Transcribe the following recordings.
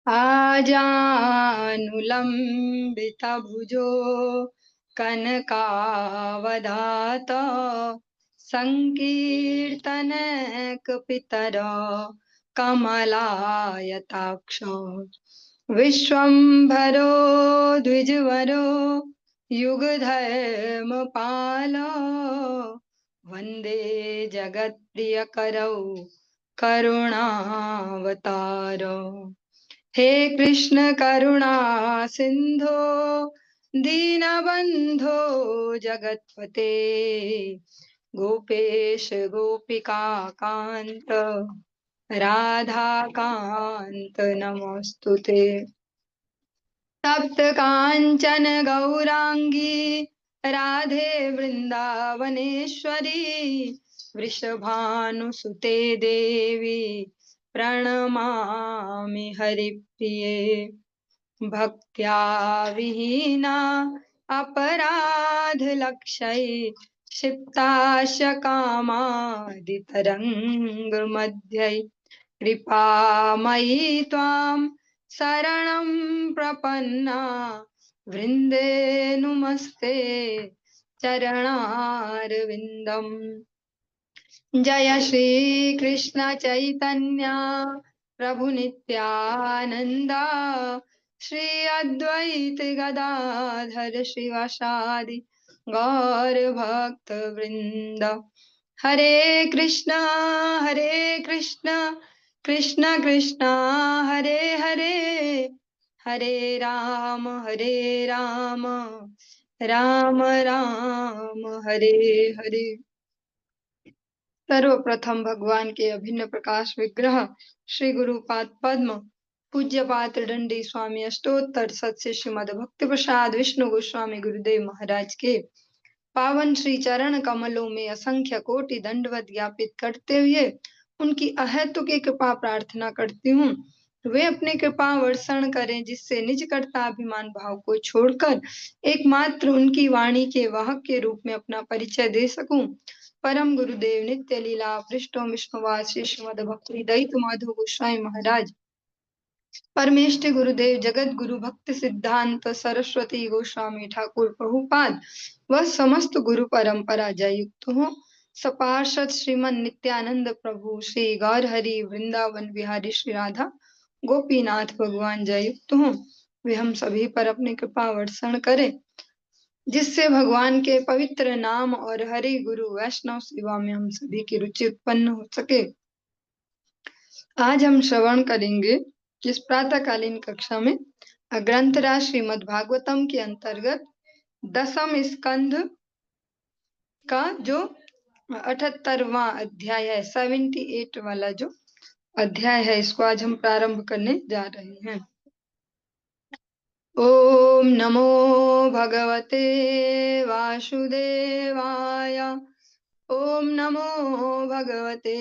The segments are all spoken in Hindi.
आजानुलम्बितभुजो कनकावदात संकीर्तनैकपितरो कमलायताक्ष विश्वम्भरो द्विजवरो युगधर्मपालो वन्दे जगत्प्रियकरौ करुणावतारो। हे कृष्ण करुणा सिंधो दीनबंधो जगत्पते गोपेश गोपिका कांत राधा कांत नमोस्तुते। तप्त कांचन गौरांगी राधे वृंदावनेश्वरी वृषभानुसुते देवी प्रणमामि हरिप्रिये। भक्त्या विहीना अपराध लक्षै क्षिप्ताश कामादितरंग मध्यै कृपामयी त्वां शरणं प्रपन्ना वृंदे नुमस्ते चरणारविन्दम्। जय श्री कृष्ण चैतन्य प्रभु नित्यानंदा श्री अद्वैत गदाधर श्रीवासादि गौर भक्त वृंद। हरे कृष्णा कृष्ण कृष्ण हरे हरे हरे राम राम राम हरे हरे। सर्वप्रथम भगवान के अभिन्न प्रकाश विग्रह श्री गुरुपाद पद्म पूज्यपाद दंडी स्वामी अष्टोत्तर सत्य श्रीमद भक्ति प्रसाद विष्णु गोस्वामी गुरुदेव महाराज के पावन श्री चरण कमलों में असंख्य कोटि दंडवत ज्ञापित करते हुए उनकी अहेतुकी कृपा प्रार्थना करती हूँ। वे अपने कृपा वर्षण करें जिससे निज कर्ताभिमान भाव को छोड़कर एकमात्र उनकी वाणी के वाहक के रूप में अपना परिचय दे सकूं। परम गुरुदेव नित्य लीला पृष्ठों विष्णुवास श्री श्रीमद भक्ति दयित माधव गोस्वामी महाराज परमेष्ठि गुरुदेव जगत गुरु भक्ति सिद्धांत सरस्वती गोस्वामी ठाकुर प्रभुपाद व समस्त गुरु परंपरा जयुक्त हो। सपार्षद श्रीमन नित्यानंद प्रभु श्री गौर हरि वृंदावन बिहारी श्री राधा गोपीनाथ भगवान जयुक्त हो। वे हम सभी पर अपनी कृपा वर्षण करें जिससे भगवान के पवित्र नाम और हरि गुरु वैष्णव सेवा में हम सभी की रुचि उत्पन्न हो सके। आज हम श्रवण करेंगे इस प्रातःकालीन कक्षा में ग्रंथराज श्रीमद् भागवतम के अंतर्गत दसम स्कंध का जो 78वां अध्याय है, 78 वाला जो अध्याय है, इसको आज हम प्रारंभ करने जा रहे हैं। ओम नमो भगवते वासुदेवाय। ओम नमो भगवते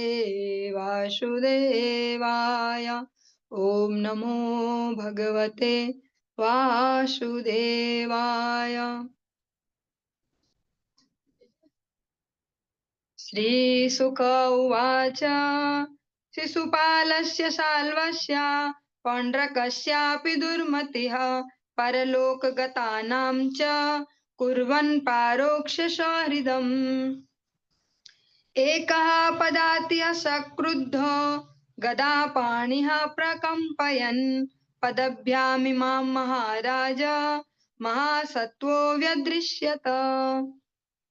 वासुदेवाय। ओम नमो भगवते वासुदेवाय। श्रीशुक उवाच शिशुपालस्य शाल्वस्य पौण्ड्रकस्यापि दुर्मतिः परलोकगतानां च कुर्वन् पारोक्षसहृदम्। एकः पदाति सक्रुद्धो गदापाणिः प्रकम्पयन् पदभ्यामिमां महाराज महासत्त्वो व्यदृश्यत।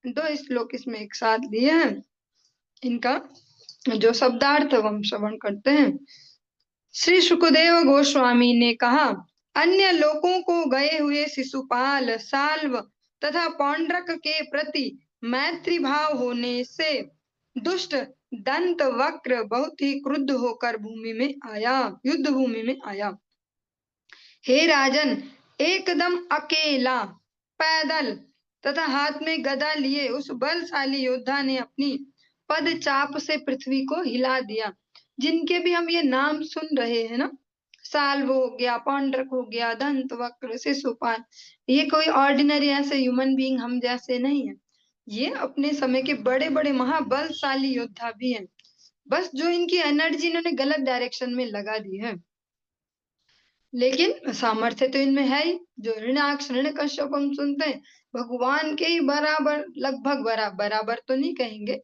दो श्लोक इसमें एक साथ लिए हैं, इनका जो शब्दार्थ हम श्रवण करते हैं। श्री सुखदेव गोस्वामी ने कहा, अन्य लोकों को गए हुए शिशुपाल, साल्व तथा पौंड्रक के प्रति मैत्री भाव होने से दुष्ट दंत वक्र बहुत ही क्रुद्ध होकर युद्ध भूमि में आया। हे राजन, एकदम अकेला पैदल तथा हाथ में गदा लिए उस बलशाली योद्धा ने अपनी पद चाप से पृथ्वी को हिला दिया। जिनके भी हम ये नाम सुन रहे हैं ना, साल्व हो गया, पौंड्रक हो गया, दंत वक्र, शिशुपाल, ये कोई ऑर्डिनरी ऐसे ह्यूमन बीइंग हम जैसे नहीं है। ये अपने समय के बड़े बड़े महाबलशाली योद्धा भी हैं। बस जो इनकी एनर्जी इन्होंने गलत डायरेक्शन में लगा दी है। लेकिन सामर्थ्य तो इनमें है ही। जो हिरण्याक्ष हिरण्यकश्यप हम सुनते हैं, भगवान के ही बराबर, लगभग बराबर तो नहीं कहेंगे,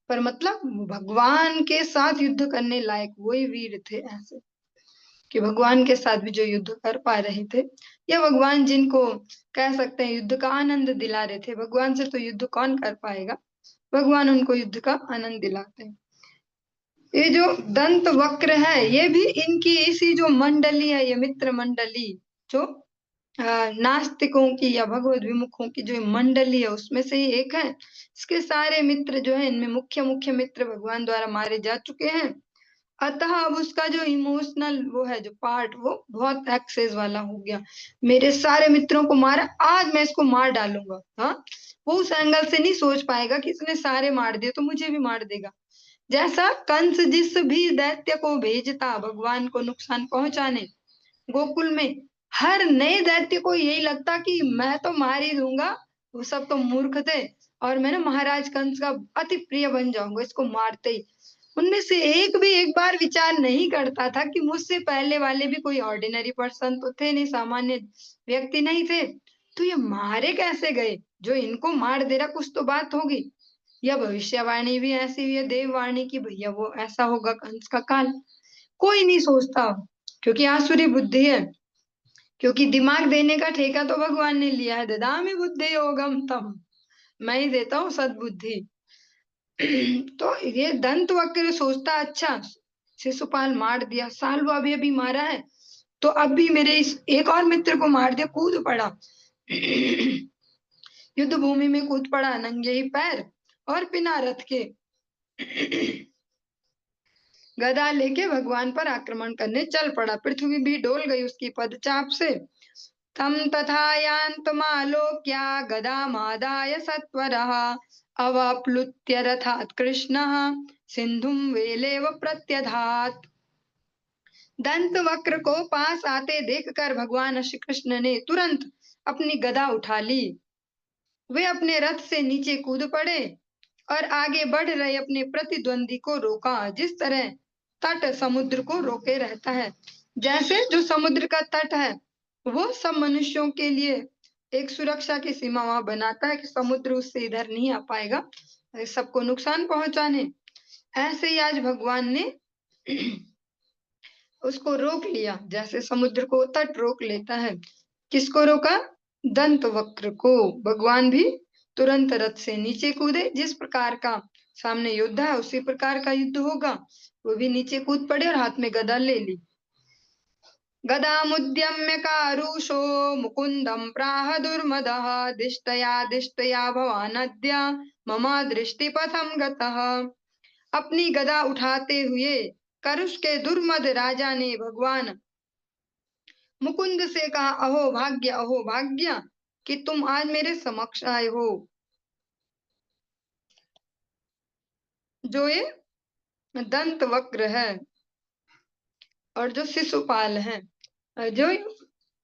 पर मतलब भगवान के साथ युद्ध करने लायक वही वीर थे। ऐसे कि भगवान के साथ भी जो युद्ध कर पा रहे थे, या भगवान जिनको कह सकते हैं युद्ध का आनंद दिला रहे थे। भगवान से तो युद्ध कौन कर पाएगा, भगवान उनको युद्ध का आनंद दिलाते हैं। ये जो दंत वक्र है, ये भी इनकी इसी जो मंडली है, ये मित्र मंडली, जो नास्तिकों की या भगवत विमुखों की जो मंडली है, उसमें से ही एक है। इसके सारे मित्र जो है, इनमें मुख्य मुख्य मित्र भगवान द्वारा मारे जा चुके हैं। अतः अब उसका जो इमोशनल वो है, जो पार्ट, वो बहुत एक्सेस वाला हो गया। मेरे सारे मित्रों को मारा, आज मैं इसको मार डालूंगा। हाँ, वो उस एंगल से नहीं सोच पाएगा कि इसने सारे मार दिए तो मुझे भी मार देगा। जैसा कंस जिस भी दैत्य को भेजता भगवान को नुकसान पहुंचाने गोकुल में, हर नए दैत्य को यही लगता कि मैं तो मार ही दूंगा, वो सब तो मूर्ख थे, और मैं ना महाराज कंस का अति प्रिय बन जाऊंगा इसको मारते ही। उनमें से एक भी एक बार विचार नहीं करता था कि मुझसे पहले वाले भी कोई ऑर्डिनरी पर्सन तो थे नहीं, सामान्य व्यक्ति नहीं थे, तो ये मारे कैसे गए? जो इनको मार दे रहा, कुछ तो बात होगी। यह भविष्यवाणी भी ऐसी हुई है, देववाणी की, भैया वो ऐसा होगा कंस का काल। कोई नहीं सोचता, क्योंकि आसुरी बुद्धि है। क्योंकि दिमाग देने का ठेका तो भगवान ने लिया है, ददामि बुद्धि योगम तम, मैं ही देता हूँ सद्बुद्धि। तो ये दंत वक्र सोचता, अच्छा शिशुपाल मार दिया, साल्व अभी अभी मारा है, तो अब भी मेरे इस एक और मित्र को मार दिया, कूद पड़ा। युद्ध भूमि में कूद पड़ा नंगे ही पैर, और बिना रथ के गदा लेके भगवान पर आक्रमण करने चल पड़ा। पृथ्वी भी डोल गई उसकी पदचाप से। तम तथा यान्तमालोक्य गदामादाय सत्वरः अवाप्लुत्य रथात् कृष्णः सिन्धुं वेलेव प्रत्यधात्। दंत वक्र को पास आते देखकर भगवान श्री कृष्ण ने तुरंत अपनी गदा उठा ली। वे अपने रथ से नीचे कूद पड़े और आगे बढ़ रहे अपने प्रतिद्वंदी को रोका, जिस तरह तट समुद्र को रोके रहता है। जैसे जो समुद्र का तट है, वो सब मनुष्यों के लिए एक सुरक्षा की सीमा वहां बनाता है कि समुद्र उससे इधर नहीं आ पाएगा सबको नुकसान पहुंचाने। ऐसे ही आज भगवान ने उसको रोक लिया, जैसे समुद्र को तट रोक लेता है। किसको रोका? दंत वक्र को। भगवान भी तुरंत रथ से नीचे कूदे, जिस प्रकार का सामने योद्धा है उसी प्रकार का युद्ध होगा। वो भी नीचे कूद पड़े और हाथ में गदा ले ली। गदामुद्यम्य कारुषो मुकुंदम प्राह दुर्मदः दिष्टया दिष्टया भवानद्य मम दृष्टिपथम गतः। अपनी गदा उठाते हुए करुष के दुर्मद राजा ने भगवान मुकुंद से कहा, अहो भाग्य कि तुम आज मेरे समक्ष आए हो। जो ये दंत वक्र है और जो शिशुपाल है, जो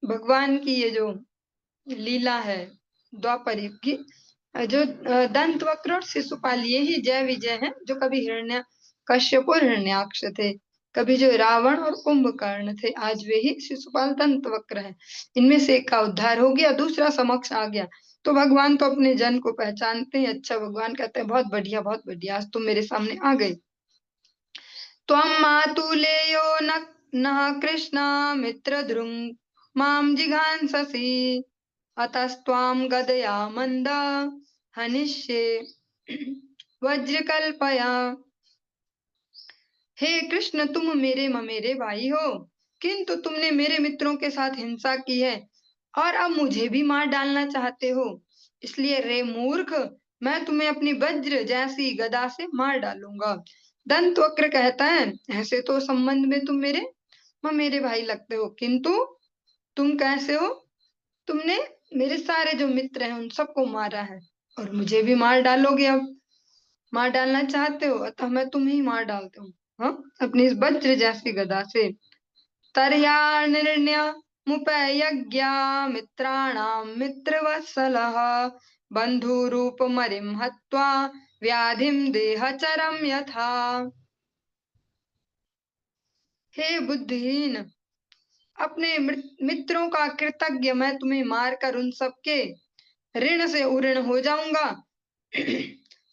भगवान की ये जो लीला है द्वापर युग की, जो दंत वक्र और शिशुपाल, ये ही जय विजय है, जो कभी हिरण्य कश्यप और हिरण्याक्ष थे, कभी जो रावण और कुंभकर्ण थे, आज वे ही शिशुपाल दंत वक्र है। इनमें से एक का उद्धार हो गया, दूसरा समक्ष आ गया। तो भगवान तो अपने जन को पहचानते हैं। अच्छा, भगवान कहते हैं बहुत बढ़िया, आज तुम मेरे सामने आ गए। त्वं मातुलेयो नः कृष्ण मित्रद्रुङ् मां जिघांससि अतस्त्वां गदया मंद हनिष्ये वज्रकल्पया। हे कृष्ण, तुम मेरे ममेरे भाई हो, किंतु तुमने मेरे मित्रों के साथ हिंसा की है और अब मुझे भी मार डालना चाहते हो। इसलिए रे मूर्ख, मैं तुम्हें अपनी वज्र जैसी गदा से मार डालूंगा। दंत वक्र कहता है, ऐसे तो संबंध में तुम मेरे भाई लगते हो, किंतु तुम कैसे हो? तुमने मेरे सारे जो मित्र हैं उन सबको मारा है और मुझे भी मार डालोगे। अब मार डालना चाहते हो, अतः मैं तुम्हें ही मार डालता हूँ, हाँ, अपनी इस वज्र जैसी गदा से। तरया निर्ण्य मुपयज्ञा मित्राणां मित्रवत्सलः बन्धुरूपमरिं हत्वा व्याधिं देहचरं यथा। हे बुद्धिहीन, अपने मित्रों का कृतज्ञ मैं तुम्हें मारकर उन सबके ऋण से उऋण हो जाऊंगा।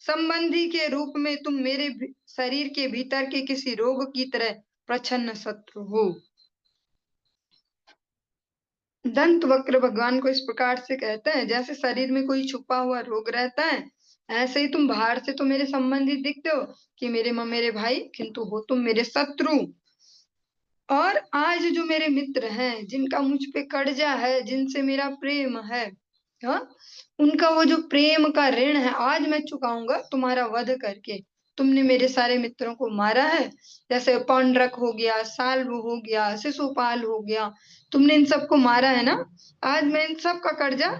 संबंधी के रूप में तुम मेरे शरीर के भीतर के किसी रोग की तरह प्रच्छन्न शत्रु हो। दंत वक्र भगवान को इस प्रकार से कहते हैं, जैसे शरीर में कोई छुपा हुआ रोग रहता है, ऐसे ही तुम बाहर से तो मेरे संबंधी दिखते हो कि मेरे भाई, किंतु हो तुम मेरे शत्रु। और आज जो मेरे मित्र हैं, जिनका मुझ पे कर्जा है, जिनसे मेरा प्रेम है, हाँ, उनका वो जो प्रेम का ऋण है आज मैं चुकाऊंगा तुम्हारा वध करके। तुमने मेरे सारे मित्रों को मारा है, जैसे पौंड्रक हो गया, साल्व हो गया, शिशुपाल हो गया, तुमने इन सबको मारा है ना। आज मैं इन सब का कर्जा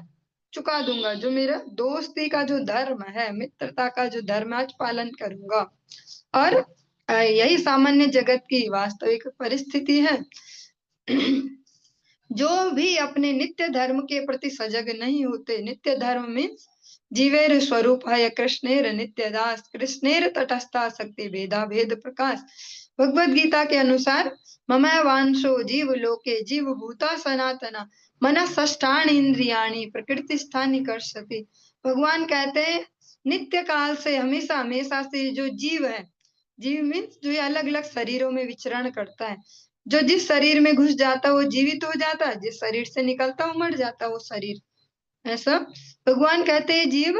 चुका दूंगा। जो मेरा दोस्ती का जो धर्म है, मित्रता का जो धर्म है, आज पालन करूंगा। और यही सामान्य जगत की वास्तविक परिस्थिति है। जो भी अपने नित्य धर्म के प्रति सजग नहीं होते, नित्य धर्म मीन्स जीवेर स्वरूप है कृष्णेर नित्य दास, कृष्णेर तटस्था शक्ति भेदा भेद प्रकाश। भगवत गीता के अनुसार ममय वांशो जीव लोके जीव भूता सनातना मन षष्ठान इंद्रियाणी प्रकृति स्थानी कर्षति। भगवान कहते हैं नित्य काल से, हमेशा हमेशा से जो जीव है, जीव मीन्स जो ये अलग अलग शरीरों में विचरण करता है, जो जिस शरीर में घुस जाता है वो जीवित हो जाता है, जिस शरीर से निकलता है वो मर जाता है वो शरीर। ऐसा भगवान कहते हैं जीव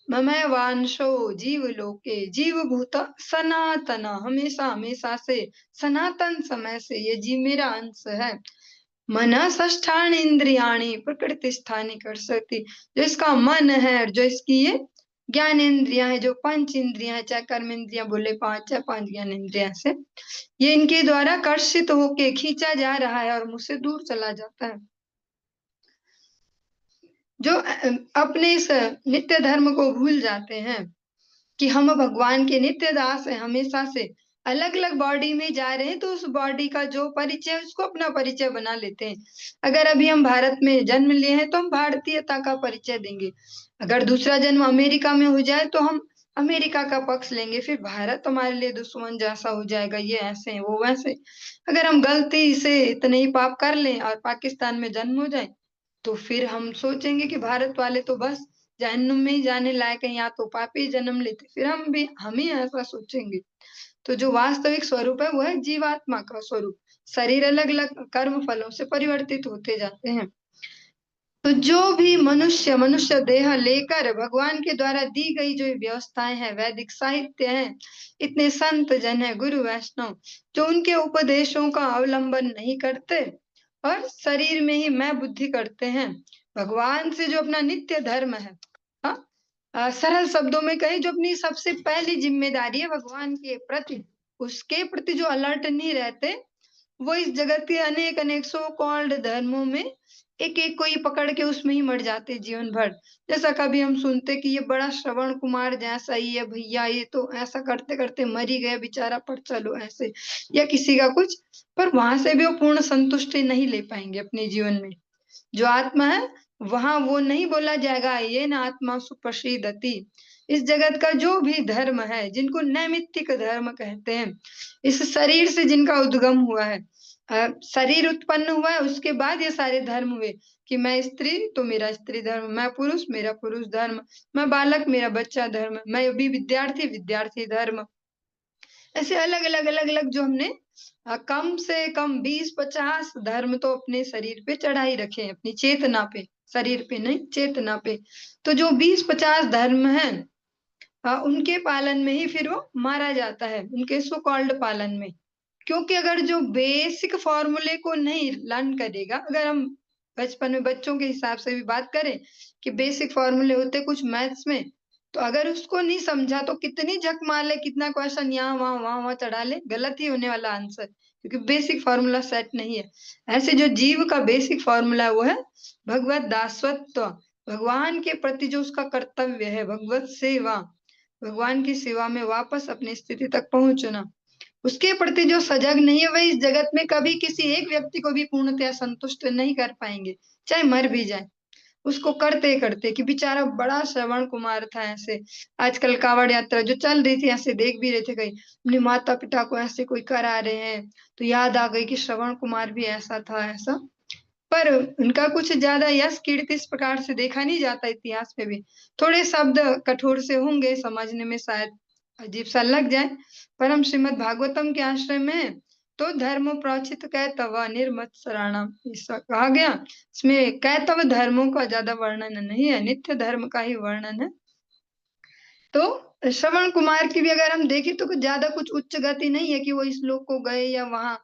ममय वांशो जीव लोके जीव भूत सनातन, हमेशा हमेशा से, सनातन समय से ये जीव मेरा अंश है। मन षष्ठान इंद्रियाणी प्रकृति स्थानी कर सकती, जो इसका मन है और जो इसकी ये ज्ञान इंद्रियां है, जो पंच इंद्रियां है, चाहे कर्म इंद्रियां बोले पांच, चाहे पांच ज्ञान इंद्रियां से, ये इनके द्वारा कर्षित होके खींचा जा रहा है और मुझसे दूर चला जाता है। जो अपने इस नित्य धर्म को भूल जाते हैं कि हम भगवान के नित्य दास हैं, हमेशा से अलग अलग बॉडी में जा रहे हैं, तो उस बॉडी का जो परिचय उसको अपना परिचय बना लेते हैं। अगर अभी हम भारत में जन्म लिए हैं तो हम भारतीयता का परिचय देंगे। अगर दूसरा जन्म अमेरिका में हो जाए तो हम अमेरिका का पक्ष लेंगे, फिर भारत हमारे लिए दुश्मन जैसा हो जाएगा, ये ऐसे वो वैसे। अगर हम गलती से इतने ही पाप कर लें और पाकिस्तान में जन्म हो जाए, तो फिर हम सोचेंगे कि भारत वाले तो बस जहन्नुम में ही जाने लायक है, यहाँ तो पापी जन्म लेते, फिर हम ही ऐसा सोचेंगे। तो जो वास्तविक स्वरूप है वो है जीवात्मा का स्वरूप। शरीर अलग अलग कर्म फलों से परिवर्तित होते जाते हैं। तो जो भी मनुष्य देह लेकर भगवान के द्वारा दी गई जो व्यवस्थाएं हैं, वैदिक साहित्य है, इतने संत जन है, गुरु वैष्णव, जो उनके उपदेशों का अवलंबन नहीं करते और शरीर में ही मैं बुद्धि करते हैं, भगवान से जो अपना नित्य धर्म है, सरल शब्दों में कहें, जो अपनी सबसे पहली जिम्मेदारी है भगवान के प्रति, उसके प्रति जो अलर्ट नहीं रहते, वो इस जगत के अनेक अनेक सो कॉल्ड धर्मों में एक एक को ही पकड़ के उसमें ही मर जाते जीवन भर। जैसा कभी हम सुनते कि ये बड़ा श्रवण कुमार जैसा ही है भैया, ये तो ऐसा करते करते मर ही गया बेचारा, पर चलो ऐसे, या किसी का कुछ, पर वहां से भी वो पूर्ण संतुष्टि नहीं ले पाएंगे अपने जीवन में। जो आत्मा है वहां वो नहीं बोला जाएगा ये न आत्मा सुप्रसिद्धति। इस जगत का जो भी धर्म है, जिनको नैमित्तिक धर्म कहते हैं, इस शरीर से जिनका उद्गम हुआ है, शरीर उत्पन्न हुआ है, उसके बाद ये सारे धर्म हुए कि मैं स्त्री तो मेरा स्त्री धर्म, मैं पुरुष मेरा पुरुष धर्म, मैं बालक मेरा बच्चा धर्म, मैं अभी विद्यार्थी विद्यार्थी धर्म। ऐसे अलग अलग अलग अलग जो हमने कम से कम 20-50 धर्म तो अपने शरीर पे चढ़ा ही रखे हैं, अपनी चेतना पे, शरीर पे नहीं चेतना पे। तो जो 20-50 धर्म हैं, उनके पालन में ही फिर वो मारा जाता है, उनके सो कॉल्ड पालन में। क्योंकि अगर जो बेसिक फॉर्मूले को नहीं लर्न करेगा, अगर हम बचपन में बच्चों के हिसाब से भी बात करें कि बेसिक फॉर्मूले होते कुछ मैथ्स में, तो अगर उसको नहीं समझा तो कितनी झक मार ले, कितना क्वेश्चन यहाँ वहां वहां वहां चढ़ा ले, गलत ही होने वाला आंसर, क्योंकि बेसिक फॉर्मूला सेट नहीं है। ऐसे जो जीव का बेसिक फॉर्मूला है वो है भगवत दासत्व, भगवान के प्रति जो उसका कर्तव्य है, भगवत सेवा, भगवान की सेवा में वापस अपनी स्थिति तक पहुंचना। उसके प्रति जो सजग नहीं है वह इस जगत में कभी किसी एक व्यक्ति को भी पूर्णतया संतुष्ट नहीं कर पाएंगे, चाहे मर भी जाए। उसको करते करते कि बेचारा बड़ा श्रवण कुमार था। ऐसे आजकल कावड़ यात्रा जो चल रही थी, ऐसे देख भी रहे थे कहीं अपने माता पिता को ऐसे कोई करा रहे हैं, तो याद आ गई कि श्रवण कुमार भी ऐसा था ऐसा। पर उनका कुछ ज्यादा यश कीर्ति इस प्रकार से देखा नहीं जाता इतिहास में भी। थोड़े शब्द कठोर से होंगे, समझने में शायद अजीब सा लग जाए, पर हम श्रीमद् भागवतम के आश्रय में तो धर्म प्रोचित कैतव निर्मत्सराणाम ऐसा कहा गया। इसमें कैतव धर्मों का ज्यादा वर्णन नहीं है, नित्य धर्म का ही वर्णन है। तो श्रवण कुमार की भी अगर हम देखें तो कुछ ज्यादा कुछ उच्च गति नहीं है कि वो इस लोक को गए या वहां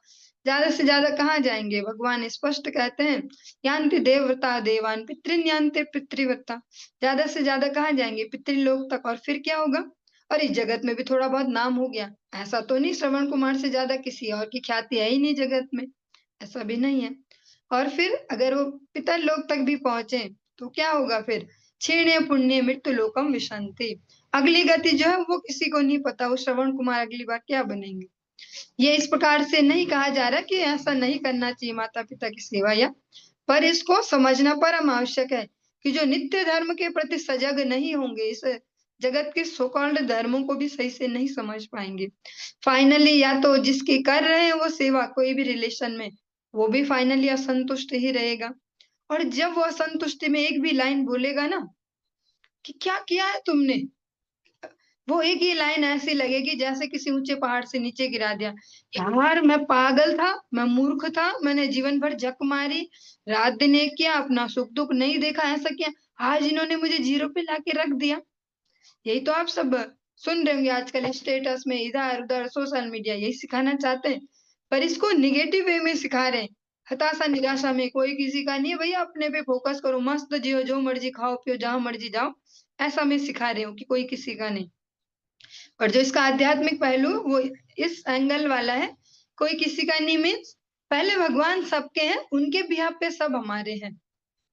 ज्यादा से ज्यादा कहाँ जाएंगे। भगवान स्पष्ट कहते हैं यान्ति देवता देवान पितृन यान्ति पितृवत्ता, ज्यादा से ज्यादा कहाँ जाएंगे, पितृलोक तक। और फिर क्या होगा, और इस जगत में भी थोड़ा बहुत नाम हो गया, ऐसा तो नहीं श्रवण कुमार से ज्यादा किसी और की ख्याति है ही नहीं जगत में, ऐसा भी नहीं है। और फिर अगर वो पितर लोक तक भी पहुंचे तो क्या होगा फिर, क्षीणे पुण्य मृत्यु लोकम विशंति, अगली गति जो है वो किसी को नहीं पता, वो श्रवण कुमार अगली बार क्या बनेंगे। ये इस प्रकार से नहीं कहा जा रहा कि ऐसा नहीं करना चाहिए माता पिता की सेवा या, पर इसको समझना परम आवश्यक है कि जो नित्य धर्म के प्रति सजग नहीं होंगे, इस जगत के सो कॉल्ड धर्मों को भी सही से नहीं समझ पाएंगे। फाइनली या तो जिसकी कर रहे हैं वो सेवा कोई भी रिलेशन में, वो भी फाइनली असंतुष्ट ही रहेगा। और जब वो असंतुष्टि में एक भी लाइन बोलेगा ना कि क्या किया है तुमने, वो एक ही लाइन ऐसी लगेगी जैसे किसी ऊंचे पहाड़ से नीचे गिरा दिया। यार मैं पागल था, मैं मूर्ख था, मैंने जीवन भर जक मारी, रात दिन एक किया, अपना सुख दुख नहीं देखा, ऐसा किया, आज इन्होंने मुझे जीरो पे लाके रख दिया। यही तो आप सब सुन रहे होंगे आजकल स्टेटस में, इधर उधर सोशल मीडिया यही सिखाना चाहते हैं, पर इसको निगेटिव वे में सिखा रहे हैं। हताशा निराशा में कोई किसी का नहीं है भैया, अपने पे फोकस करो, मस्त जियो, जो मर्जी खाओ पियो, जहां मर्जी जाओ, ऐसा मैं सिखा रही हूँ कि कोई किसी का नहीं। और जो इसका आध्यात्मिक पहलू वो इस एंगल वाला है, कोई किसी का नहीं मीन्स पहले भगवान सबके हैं, उनके बिहाफ पे सब हमारे हैं।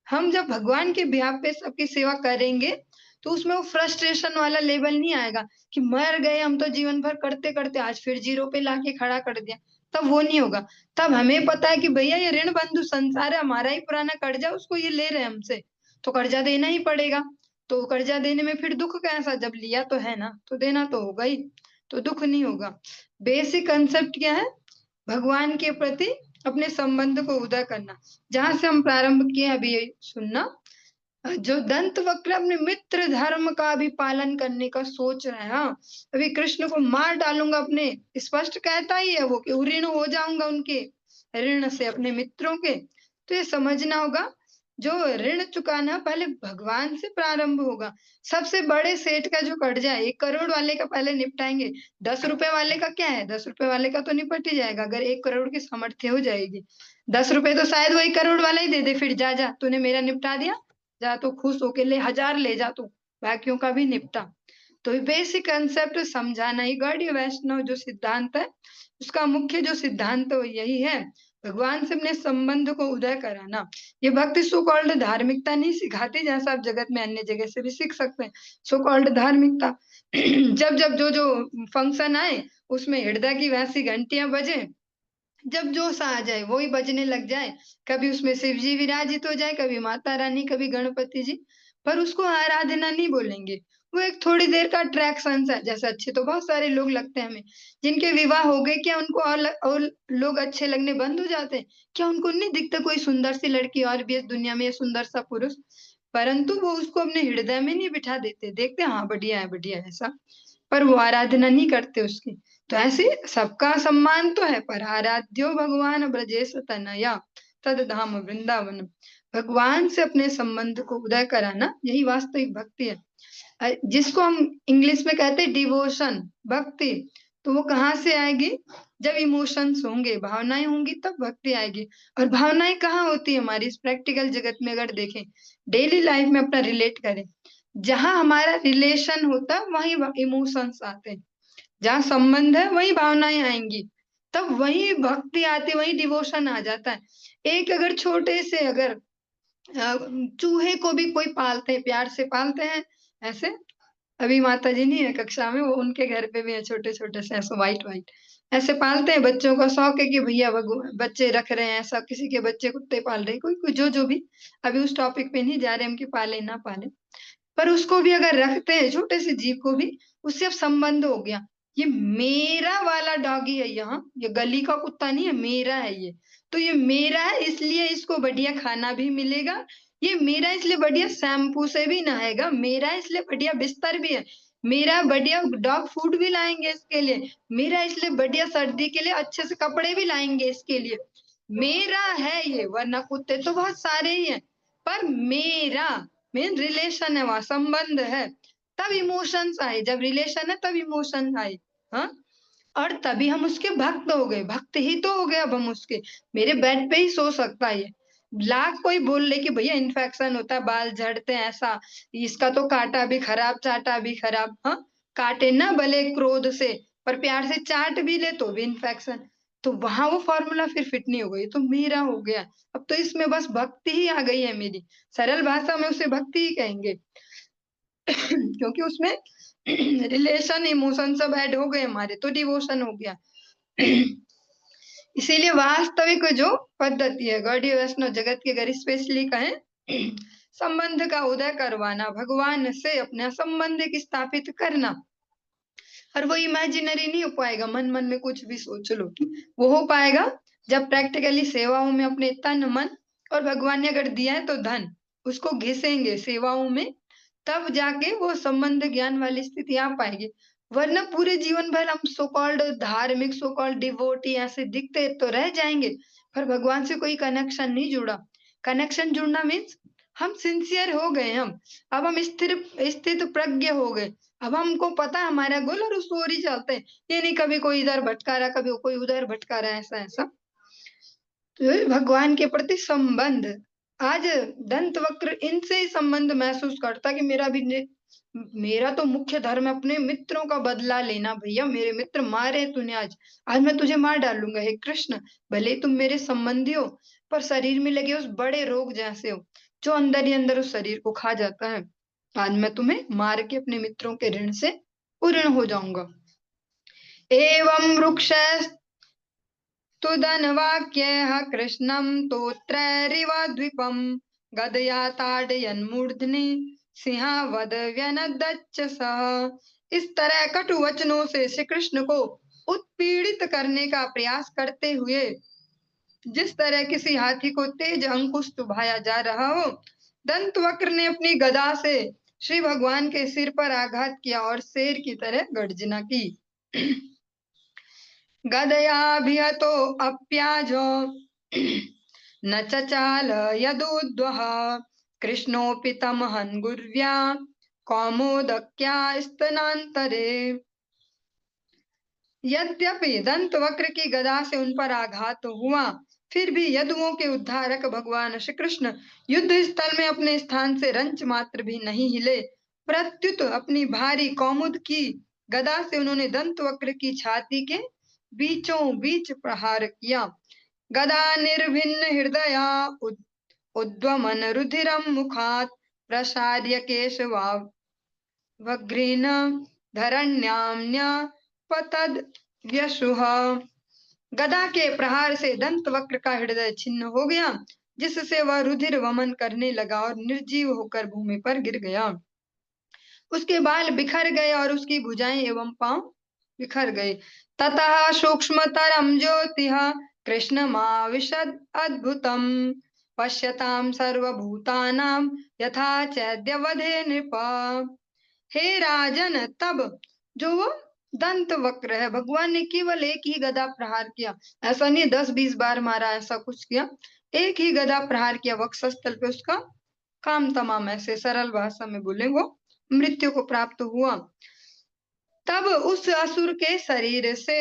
हम जब भगवान के बिहाफ पे सबकी सेवा करेंगे तो उसमें वो फ्रस्ट्रेशन वाला लेवल नहीं आएगा कि मर गए हम तो जीवन भर करते करते आज फिर जीरो पे लाके खड़ा कर दिया, तब वो नहीं होगा। तब हमें पता है कि भैया ये ऋण बंधु संसार है, हमारा ही पुराना कर्जा, उसको ये ले रहे हैं हमसे, तो कर्जा देना ही पड़ेगा। तो कर्जा देने में फिर दुख कैसा, जब लिया तो है ना, तो देना तो होगा ही, तो दुख नहीं होगा। बेसिक कंसेप्ट क्या है, भगवान के प्रति अपने संबंध को उदय करना। जहां से हम प्रारंभ किए अभी यही सुनना, जो दंत वक्र अपने मित्र धर्म का भी पालन करने का सोच रहे हैं। हाँ, अभी कृष्ण को मार डालूंगा, अपने स्पष्ट कहता ही है वो कि ऋण हो जाऊंगा उनके ऋण से, अपने मित्रों के। तो ये समझना होगा जो ऋण चुकाना पहले भगवान से प्रारंभ होगा। सबसे बड़े सेठ का जो कर्जा है 1 करोड़ वाले का पहले निपटाएंगे, 10 रुपए वाले का क्या है, 10 रुपए वाले का तो निपट ही जाएगा अगर 1 करोड़ की सामर्थ्य हो जाएगी। 10 रुपए तो शायद वो 1 करोड़ वाला ही दे दे, फिर जा जा तूने मेरा निपटा दिया, जा तो खुश होके ले, 1000 ले जा तू, बाकियों का भी निपटा। तो बेसिक कंसेप्ट समझाना ही गौड़ीय वैष्णव जो सिद्धांत है उसका मुख्य जो सिद्धांत है वो यही है, भगवान से अपने संबंध को उदय कराना। ये भक्ति सो कॉल्ड धार्मिकता नहीं सिखाती, जैसा आप जगत में अन्य जगह से भी सीख सकते हैं सो कॉल्ड धार्मिकता। जब जब जो जो फंक्शन आए उसमें हृदय की वैसी घंटियां बजे, जब जोश आ जाए वही बजने लग जाए, कभी उसमें शिव जी विराजित हो जाए, कभी माता रानी, कभी गणपति जी, पर उसको आराधना नहीं बोलेंगे। वो एक थोड़ी देर का अट्रैक्शन है। जैसे अच्छे तो बहुत सारे लोग लगते हैं हमें, जिनके विवाह हो गए, क्या उनको और लोग अच्छे लगने बंद हो जाते हैं? क्या उनको नहीं दिखता कोई सुंदर सी लड़की और भी इस दुनिया में, ये सुंदर सा पुरुष, परंतु वो उसको अपने हृदय में नहीं बिठा देते, देखते हाँ बढ़िया है ऐसा, पर वो आराधना नहीं करते उसकी। तो ऐसे सबका सम्मान तो है, पर आराध्यो भगवान ब्रजेश तनया तद धाम वृंदावन, भगवान से अपने संबंध को उदय कराना यही वास्तविक भक्ति है। जिसको हम इंग्लिश में कहते हैं डिवोशन, भक्ति। तो वो कहाँ से आएगी, जब इमोशंस होंगे, भावनाएं होंगी, तब भक्ति आएगी। और भावनाएं कहाँ होती है हमारी इस प्रैक्टिकल जगत में, अगर देखें डेली लाइफ में अपना रिलेट करें, जहां हमारा रिलेशन होता है वहीं इमोशंस आते हैं, जहाँ संबंध है वही भावनाएं आएंगी, तब वही भक्ति आती है, वही डिवोशन आ जाता है। एक अगर छोटे से अगर चूहे को भी कोई पालते हैं, प्यार से पालते हैं, ऐसे अभी माता जी नहीं है कक्षा में, वो उनके घर पे भी है छोटे छोटे से ऐसे व्हाइट व्हाइट, ऐसे पालते हैं, बच्चों का शौक है कि भैया बच्चे रख रहे हैं, ऐसा किसी के बच्चे कुत्ते पाल रहे हैं, कोई कोई जो भी, अभी उस टॉपिक पे नहीं जा रहे हम कि पाले ना पाले, पर उसको भी अगर रखते हैं, छोटे से जीव को भी, उससे अब संबंध हो गया। ये मेरा वाला डॉगी है, यहाँ ये गली का कुत्ता नहीं है, मेरा है ये। तो ये मेरा है इसलिए इसको बढ़िया खाना भी मिलेगा, ये मेरा इसलिए बढ़िया शैम्पू से भी नहाएगा, मेरा इसलिए बढ़िया बिस्तर भी है, मेरा बढ़िया डॉग फूड भी लाएंगे इसके लिए, मेरा इसलिए बढ़िया सर्दी के लिए अच्छे से कपड़े भी लाएंगे इसके लिए, मेरा है ये। वरना कुत्ते तो बहुत सारे ही हैं, पर मेरा मेन रिलेशन है, वहां संबंध है, तब इमोशंस आए, जब रिलेशन है तब इमोशन आए। हाँ, और तभी हम उसके भक्त हो गए, भक्त ही तो हो गए अब हम उसके। मेरे बेड पे ही सो सकता है ये, लाख कोई बोल ले कि भैया इन्फेक्शन होता है, बाल झड़ते हैं, ऐसा इसका तो काटा भी खराब, चाटा भी खराब। हाँ, काटे ना भले क्रोध से, पर प्यार से चाट भी ले तो भी इन्फेक्शन। तो वहां वो फॉर्मूला फिर फिट नहीं हो गई, तो मेरा हो गया। अब तो इसमें बस भक्ति ही आ गई है मेरी, सरल भाषा में उसे भक्ति ही कहेंगे। क्योंकि उसमें रिलेशन इमोशन सब ऐड हो गए हमारे, तो डिवोशन हो गया। इसीलिए वास्तविक जो पद्धति है गौड़ीय वैष्णव जगत की, अगर स्पेशली कहें, संबंध का उदय करवाना, भगवान से अपना संबंध स्थापित करना। और वो इमेजिनरी नहीं हो पाएगा, मन मन में कुछ भी सोच लो, वो हो पाएगा जब प्रैक्टिकली सेवाओं में अपने तन मन, और भगवान ने अगर दिया है तो धन, उसको घिसेंगे सेवाओं में, तब जाके वो संबंध ज्ञान वाली स्थिति आ पाएगी। वरना पूरे जीवन भर हम सो कॉल्ड धार्मिक, सो कॉल्ड डिवोटी ऐसे दिखते तो रह जाएंगे, पर भगवान से कोई कनेक्शन नहीं जुड़ा। कनेक्शन जुड़ना मीन्स हम सिंसियर हो गए, हम अब हम स्थिर स्थित प्रज्ञ हो गए, अब हमको पता है हमारा गोल, और उस ओर ही चलते हैं। ये नहीं कभी कोई इधर भटका रहा, कभी कोई उधर भटका रहा है, ऐसा ऐसा। तो भगवान के प्रति संबंध, आज दंत वक्र इनसे ही संबंध महसूस करता कि मेरा तो मुख्य धर्म है अपने मित्रों का बदला लेना। भैया मेरे मित्र मारे तूने, आज आज मैं तुझे मार डालूंगा हे कृष्ण, भले ही तुम मेरे संबंधी हो, पर शरीर में लगे उस बड़े रोग जैसे हो, जो अंदर ही अंदर उस शरीर को खा जाता है। आज मैं तुम्हें मार के अपने मित्रों के ऋण से पूर्ण हो जाऊंगा। एवं वृक्ष तुदन्वाक्यः कृष्णं तोत्रैरिव द्वीपं गदया ताडयन्मूर्ध्नि सिंहावद व्यनदच्च सः। इस तरह कटु वचनों से श्री कृष्ण को उत्पीड़ित करने का प्रयास करते हुए, जिस तरह किसी हाथी को तेज अंकुश चुभाया जा रहा हो, दंतवक्र ने अपनी गदा से श्री भगवान के सिर पर आघात किया और शेर की तरह गर्जना की। गदयाभिहतो अप्याजो न चचाल यदुद्वः कृष्णोऽपि तमहन् गुर्व्या कौमोदक्या स्तनान्तरे। यद्यपि दंतवक्र की गदा से उन पर आघात हुआ, फिर भी यदुओं के उद्धारक भगवान श्री कृष्ण युद्ध स्थल में अपने स्थान से रंच मात्र भी नहीं हिले। प्रत्युत अपनी भारी कौमुद की गदा से उन्होंने दंतवक्र की छाती के बीचों बीच प्रहार किया। गदा निर्भिन्न हृदया उद्वमन रुधिरम मुखात प्रसार्य केशवाव वग्रीन धरण्याम्य पतद व्यसुह। गदा के प्रहार से दंतवक्र का हृदय छिन्न हो गया, जिससे वह रुधिर वमन करने लगा और निर्जीव होकर भूमि पर गिर गया। उसके बाल बिखर गए और उसकी भुजाएं एवं पांव बिखर गए। ततः सूक्ष्मतरम ज्योतिः कृष्णमाविशद अद्भुतम पश्यताम सर्वभूतानां यथा चैद्यवधे नृप। हे राजन, तब जो वो दंत वक्र है, भगवान ने केवल एक ही गदा प्रहार किया, ऐसा नहीं 10-20 बार मारा, ऐसा कुछ किया, एक ही गदा प्रहार किया वक्षस्थल पे, उसका काम तमाम। ऐसे सरल भाषा में बोले, वो मृत्यु को प्राप्त हुआ। तब उस असुर के शरीर से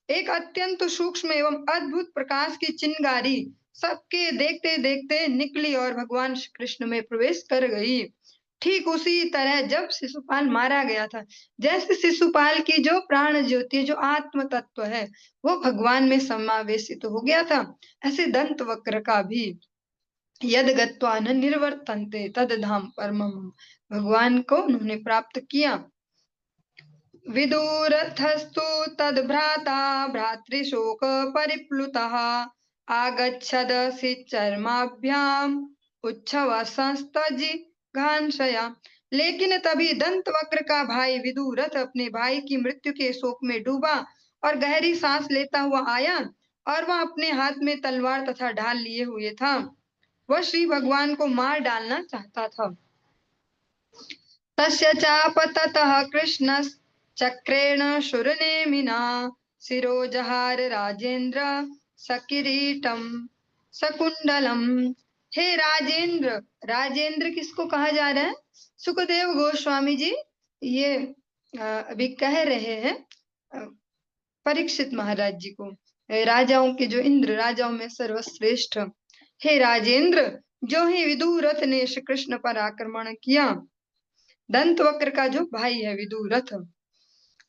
एक अत्यंत सूक्ष्म एवं अद्भुत प्रकाश की चिंगारी सबके देखते देखते निकली और भगवान श्री कृष्ण में प्रवेश कर गई। ठीक उसी तरह जब शिशुपाल मारा गया था, जैसे शिशुपाल की जो प्राण ज्योति, जो आत्म तत्व है, वो भगवान में समावेशित हो गया था, ऐसे दंत वक्र का भी यद गत्वा न निर्वर्तन्ते तद धाम परमम, भगवान को उन्होंने प्राप्त किया। विदुरथस्तु तद्भ्राता भ्रातृशोक परिप्लुतः आगच्छदसि चर्माभ्याम उच्छव संस्तजि घांसया। लेकिन तभी दंतवक्र का भाई विदुरथ अपने भाई की मृत्यु के शोक में डूबा और गहरी सांस लेता हुआ आया, और वह अपने हाथ में तलवार तथा ढाल लिए हुए था। वह श्री भगवान को मार डालना चाहता था। तस्य चापततः कृष्णश्चक्रेण शूरनेमिना शिरो जहार राजेन्द्र सकिरीटम सकुंडलम। हे राजेंद्र, राजेंद्र किसको कहा जा रहा है? सुखदेव गोस्वामी जी ये अभी कह रहे हैं परीक्षित महाराज जी को, राजाओं के जो इंद्र, राजाओं में सर्वश्रेष्ठ। हे राजेंद्र, जो ही विदुरथ ने श्री कृष्ण पर आक्रमण किया, दंतवक्र का जो भाई है विदुरथ,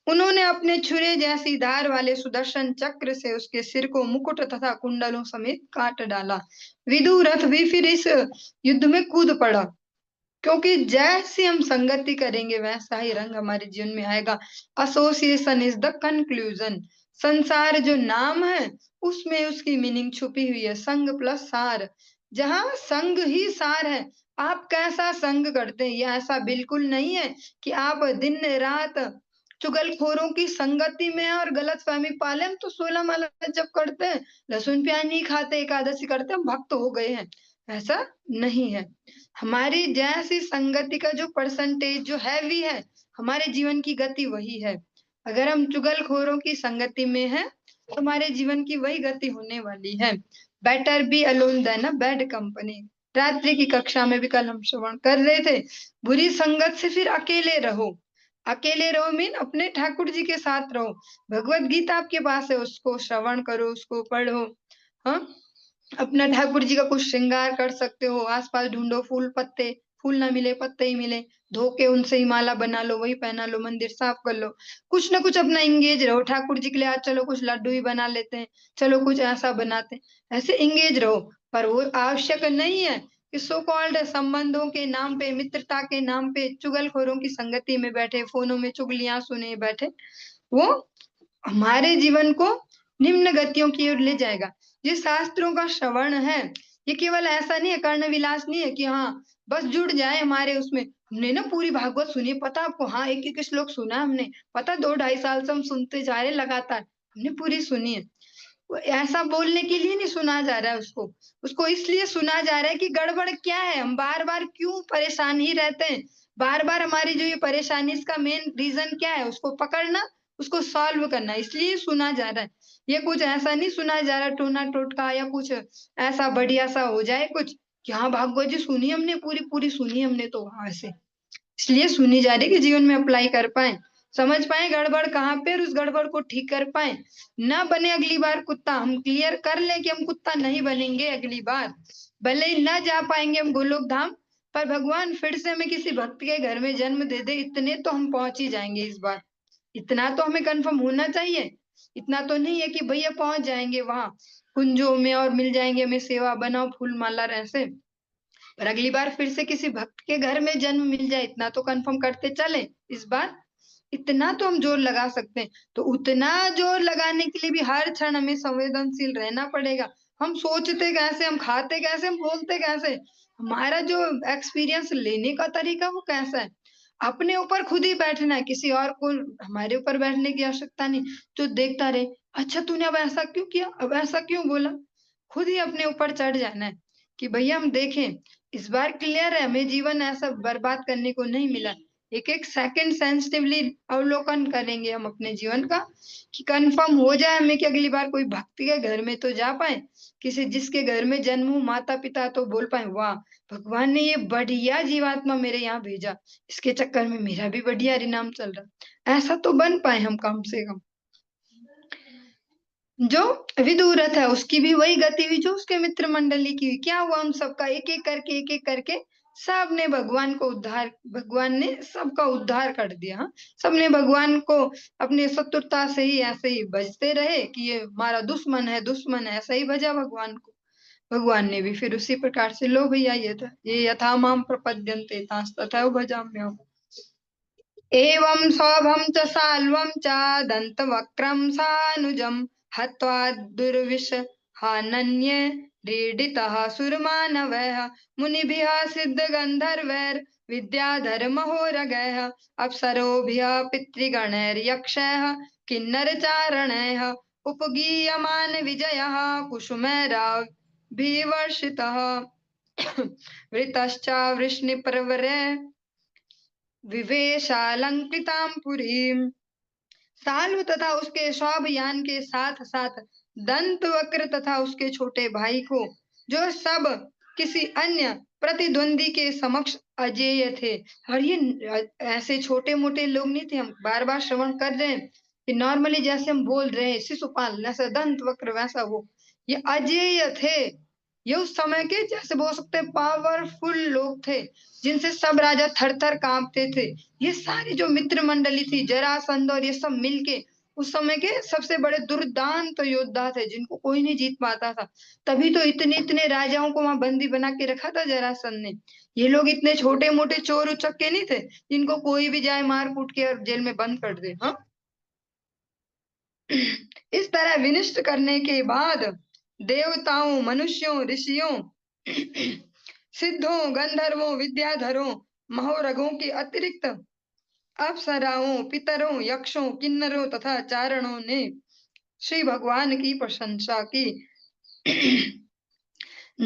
उन्होंने अपने छुरे जैसी धार वाले सुदर्शन चक्र से उसके सिर को मुकुट तथा कुंडलों समेत काट डाला। विदुरथ भी फिर इस युद्ध में कूद पड़ा, क्योंकि जैसी हम संगति करेंगे वैसा ही रंग हमारे जीवन में आएगा। Association is the conclusion. संसार जो नाम है उसमें उसकी मीनिंग छुपी हुई है, संग प्लस सार। जहां संग ही सार है, आप कैसा संग करते हैं, ये ऐसा बिल्कुल नहीं है कि आप दिन रात चुगलखोरों की संगति में और गलत फहमी पाले। हम तो 16 माला जब करते हैं, लहसुन प्याज नहीं खाते, एकादशी करते, हम भक्त हो गए हैं, ऐसा नहीं है। हमारी जैसी संगति का जो परसेंटेज जो हैवी है, हमारे जीवन की गति वही है। अगर हम चुगलखोरों की संगति में हैं तो हमारे जीवन की वही गति होने वाली है। Better be alone than a bad company. रात्रि की कक्षा में भी कल हम श्रवण कर रहे थे, बुरी संगत से फिर अकेले रहो। अकेले रहो मीन अपने ठाकुर जी के साथ रहो। भगवत गीता आपके पास है, उसको श्रवण करो, उसको पढ़ो। हाँ, अपना ठाकुर जी का कुछ श्रृंगार कर सकते हो, आसपास ढूंढो फूल पत्ते, फूल ना मिले पत्ते ही मिले, धो के उनसे ही माला बना लो, वही पहना लो, मंदिर साफ कर लो। कुछ ना कुछ अपना इंगेज रहो ठाकुर जी के लिए। आज चलो कुछ लड्डू ही बना लेते हैं, चलो कुछ ऐसा बनाते हैं, ऐसे इंगेज रहो। पर वो आवश्यक नहीं है कि सो कॉल्ड संबंधों के नाम पे, मित्रता के नाम पे चुगलखोरों की संगति में बैठे, फोनों में चुगलियां सुने बैठे। वो हमारे जीवन को निम्न गतियों की ओर ले जाएगा। ये शास्त्रों का श्रवण है, ये केवल ऐसा नहीं है, कर्ण विलास नहीं है कि हाँ बस जुड़ जाए हमारे उसमें। हमने ना पूरी भागवत सुनी, पता आपको? हाँ, एक एक श्लोक सुना हमने, पता 2-2.5 साल से हम सुनते जा रहे लगातार, हमने पूरी सुनी है। वो ऐसा बोलने के लिए नहीं सुना जा रहा है उसको, उसको इसलिए सुना जा रहा है कि गड़बड़ क्या है, हम बार बार क्यों परेशान ही रहते हैं, बार बार हमारी जो ये परेशानी, इसका मेन रीजन क्या है, उसको पकड़ना, उसको सॉल्व करना, इसलिए सुना जा रहा है। ये कुछ ऐसा नहीं सुना जा रहा टोना टोटका या कुछ ऐसा बढ़िया सा हो जाए कुछ कि हाँ भागवत जी सुनी हमने, पूरी पूरी सुनी हमने, तो हाँ ऐसे इसलिए सुनी जा रही कि जीवन में अप्लाई कर पाए, समझ पाए गड़बड़ कहाँ पे और उस गड़बड़ को ठीक कर पाए, ना बने अगली बार कुत्ता। हम क्लियर कर लें कि हम कुत्ता नहीं बनेंगे अगली बार, भले ही ना जा पाएंगे हम गोलोक धाम, पर भगवान फिर से हमें किसी भक्त के घर में जन्म दे दे, इतने तो हम पहुंच ही जाएंगे इस बार। इतना तो हमें कंफर्म होना चाहिए। इतना तो नहीं है कि भैया पहुंच जाएंगे वहां कुंजों में और मिल जाएंगे हमें सेवा बनाओ फूल माला ऐसे, पर अगली बार फिर से किसी भक्त के घर में जन्म मिल जाए, इतना तो कंफर्म करते चले इस बार। इतना तो हम जोर लगा सकते हैं। तो उतना जोर लगाने के लिए भी हर क्षण हमें संवेदनशील रहना पड़ेगा। हम सोचते कैसे, हम खाते कैसे, हम बोलते कैसे, हमारा जो एक्सपीरियंस लेने का तरीका वो कैसा है, अपने ऊपर खुद ही बैठना है, किसी और को हमारे ऊपर बैठने की आवश्यकता नहीं। जो देखता रहे, अच्छा तूने अब ऐसा क्यों किया, अब ऐसा क्यों बोला, खुद ही अपने ऊपर चढ़ जाना है कि भैया हम देखें, इस बार क्लियर है, हमें जीवन ऐसा बर्बाद करने को नहीं मिला। एक एक सेकंड सेंसिटिवली अवलोकन करेंगे हम अपने जीवन का, कि कंफर्म हो जाए हमें कि अगली बार कोई भक्ति के घर में तो जा पाए, किसी जिसके घर में जन्म हो माता पिता, तो बोल पाए वाह भगवान ने ये बढ़िया जीवात्मा मेरे यहाँ भेजा, इसके चक्कर में मेरा भी बढ़िया परिणाम चल रहा, ऐसा तो बन पाए हम कम से कम। जो विदुरथ है उसकी भी वही गति हुई जो उसके मित्र मंडली की हुई। क्या हुआ, उन सबका एक एक करके सब ने भगवान को उद्धार, भगवान ने सबका उद्धार कर दिया। हाँ? सबने भगवान को अपने शत्रुता से ही ऐसे ही भजते रहे कि ये हमारा दुश्मन है, दुश्मन है, ऐसा ही भजा भगवान को। भगवान ने भी फिर उसी प्रकार से, लो भैया ये था, ये यथा माम प्रपद्यन्ते तांस्तथा भजाम्यहम्। एवं सौभं च साल्वं च दन्तवक्त्रं सानुजं हत्वा दुर्विषहानन्ये क्रीडितः सुरमानवैः मुनिभिः सिद्धगन्धर्वैर्विद्याधरमहोरगैः अप्सरोभिः पितृगणैर्यक्षैः किन्नरचारणैः उपगीयमान विजयः कुसुमैराभिवर्षितः वृतश्च वृष्णिपर्वरे विवेशालंकृतां पुरीं। साल्व तथा उसके स्वाभियान के साथ साथ दंतवक्र तथा उसके छोटे भाई को, जो सब किसी अन्य प्रतिद्वंदी के समक्ष अजेय थे। और ये ऐसे छोटे मोटे लोग नहीं थे, हम बार बार श्रवण कर रहे हैं कि नॉर्मली जैसे हम बोल रहे हैं शिशुपाल ऐसा दंतवक्र वैसा वो, ये अजेय थे। ये उस समय के जैसे बोल सकते हैं पावरफुल लोग थे, जिनसे सब राजा थर थर कांपते थे। ये सारी जो मित्र मंडली थी, जरासंध और ये सब मिलके उस समय के सबसे बड़े दुर्दांत योद्धा थे, जिनको कोई नहीं जीत पाता था। तभी तो इतने इतने राजाओं को वहां बंदी बना के रखा था जरासंध ने। ये लोग इतने छोटे मोटे चोर उचक्के नहीं थे, जिनको कोई भी जाए मार कूट के और जेल में बंद कर दे। हाँ, इस तरह विनिष्ट करने के बाद देवताओं, मनुष्यों, ऋषियों, सिद्धों, गंधर्वों, विद्याधरों, महोरगों के अतिरिक्त अप्सराओं, पितरों, यक्षों, किन्नरों तथा चारणों ने श्री भगवान की प्रशंसा की।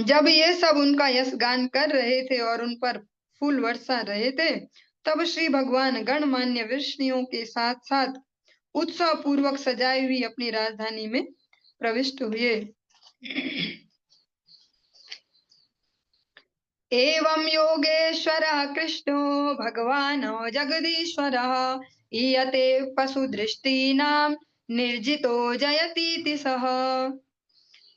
जब ये सब उनका यश गान कर रहे थे और उन पर फूल बरसा रहे थे, तब श्री भगवान गणमान्य वृष्णियों के साथ साथ उत्साह पूर्वक सजाई हुई अपनी राजधानी में प्रविष्ट हुए। एवं योगेश्वरः कृष्णो भगवान जगदीश्वरः ईयते पशुदृष्टीनां निर्जितो जयतीति सः।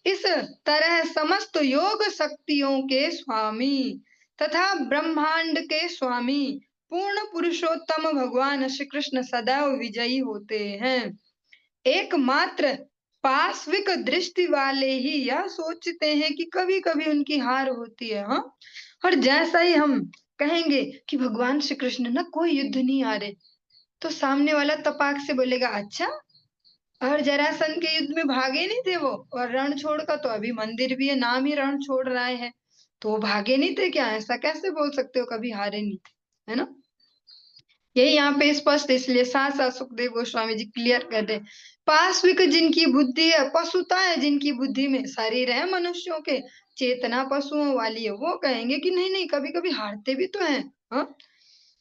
इस तरह समस्त योग शक्तियों के स्वामी तथा ब्रह्मांड के स्वामी पूर्ण पुरुषोत्तम भगवान श्री कृष्ण सदैव विजयी होते हैं। एकमात्र पाश्विक दृष्टि वाले ही यह सोचते हैं कि कभी कभी उनकी हार होती है। हाँ, और जैसा ही हम कहेंगे कि भगवान श्री कृष्ण ना कोई युद्ध नहीं हारे, तो सामने वाला तपाक से बोलेगा अच्छा, और जरासंध के युद्ध में भागे नहीं थे वो, और रण छोड़ का तो अभी मंदिर भी है, नाम ही रण छोड़ रहा है, तो वो भागे नहीं थे क्या? ऐसा कैसे बोल सकते हो, कभी हारे नहीं थे, है ना? यही यहाँ पे स्पष्ट, इसलिए साथ साथ सुखदेव गोस्वामी जी क्लियर कर रहे, पाश्विक जिनकी बुद्धि है, पशुता है जिनकी बुद्धि में, शरीर है मनुष्यों के, चेतना पशुओं वाली है, वो कहेंगे कि नहीं नहीं कभी कभी हारते भी तो हैं। हाँ,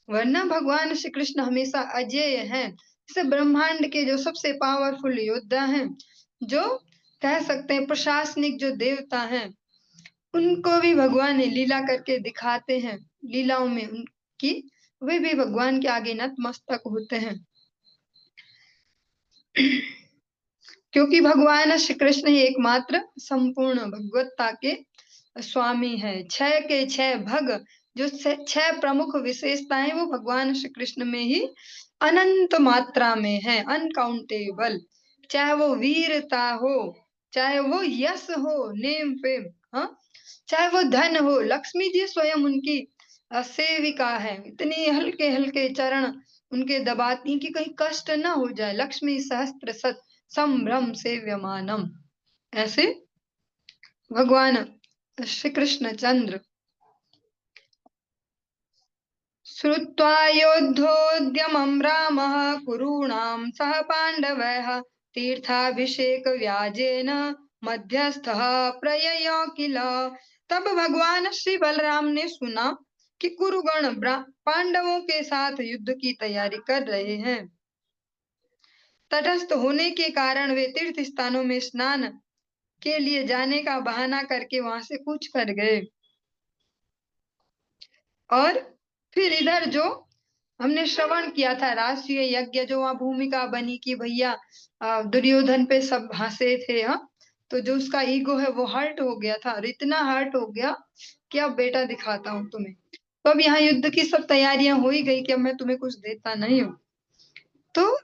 वरना भगवान श्री कृष्ण हमेशा अजेय हैं। जैसे ब्रह्मांड के जो सबसे पावरफुल योद्धा हैं, जो कह सकते हैं प्रशासनिक जो देवता हैं, उनको भी भगवान ने लीला करके दिखाते हैं। लीलाओं में उनकी, वे भी भगवान के आगे नतमस्तक होते हैं। क्योंकि भगवान श्री कृष्ण ही एकमात्र संपूर्ण भगवत्ता के स्वामी है। छह के छह भग, जो छह प्रमुख विशेषताएं, वो भगवान श्री कृष्ण में ही अनंत मात्रा में है, अनकाउंटेबल। चाहे वो वीरता हो, चाहे वो यश हो, नेम फेम, हाँ, चाहे वो धन हो, लक्ष्मी जी स्वयं उनकी सेविका है, इतनी हल्के हल्के चरण उनके दबाती कि कहीं कष्ट ना हो जाए। लक्ष्मी सहस्त्र सत संभ्रम सेव्यमानम, ऐसे भगवान श्री कृष्ण चंद्र। श्रुत्वा योद्धोद्यमं रामः कुरूणां सह पाण्डवैः तीर्थाभिषेकव्याजेन मध्यस्थः प्रययौ किल। तब भगवान श्री बलराम ने सुना कि कुरुगण पांडवों के साथ युद्ध की तैयारी कर रहे हैं। तटस्थ होने के कारण वे तीर्थ स्थानों में स्नान के लिए जाने का बहाना करके वहां से कूच कर गए। और फिर इधर जो हमने श्रवण किया था राष्ट्रीय यज्ञ, जो वहां भूमिका बनी कि भैया दुर्योधन पे सब हंसे थे। हाँ, तो जो उसका ईगो है वो हर्ट हो गया था, और इतना हर्ट हो गया कि अब बेटा दिखाता हूँ तुम्हें। तो अब यहाँ युद्ध की सब तैयारियां हो ही गई कि अब मैं तुम्हें कुछ देता नहीं हूँ। तो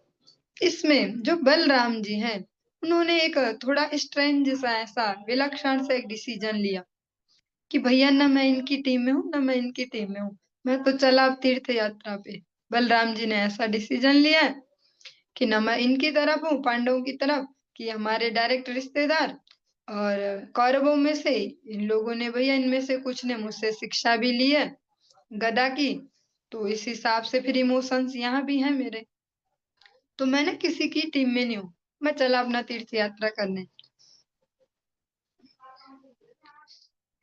इसमें जो बलराम जी हैं, उन्होंने एक थोड़ा स्ट्रेंज सा, ऐसा विलक्षण सा एक डिसीजन लिया कि भैया ना मैं इनकी टीम में हूँ ना मैं इनकी टीम में हूँ, मैं तो चला अब तीर्थ यात्रा पे। बलराम जी ने ऐसा डिसीजन लिया कि न मैं इनकी तरफ हूँ, पांडवों की तरफ, कि हमारे डायरेक्ट रिश्तेदार, और कौरवों में से इन लोगों ने, भैया इनमें से कुछ ने मुझसे शिक्षा भी ली है गदा की, तो इस हिसाब से फिर इमोशंस यहाँ भी हैं मेरे, तो मैं ना किसी की टीम में नहीं हूँ, मैं चला अपना तीर्थ यात्रा करने।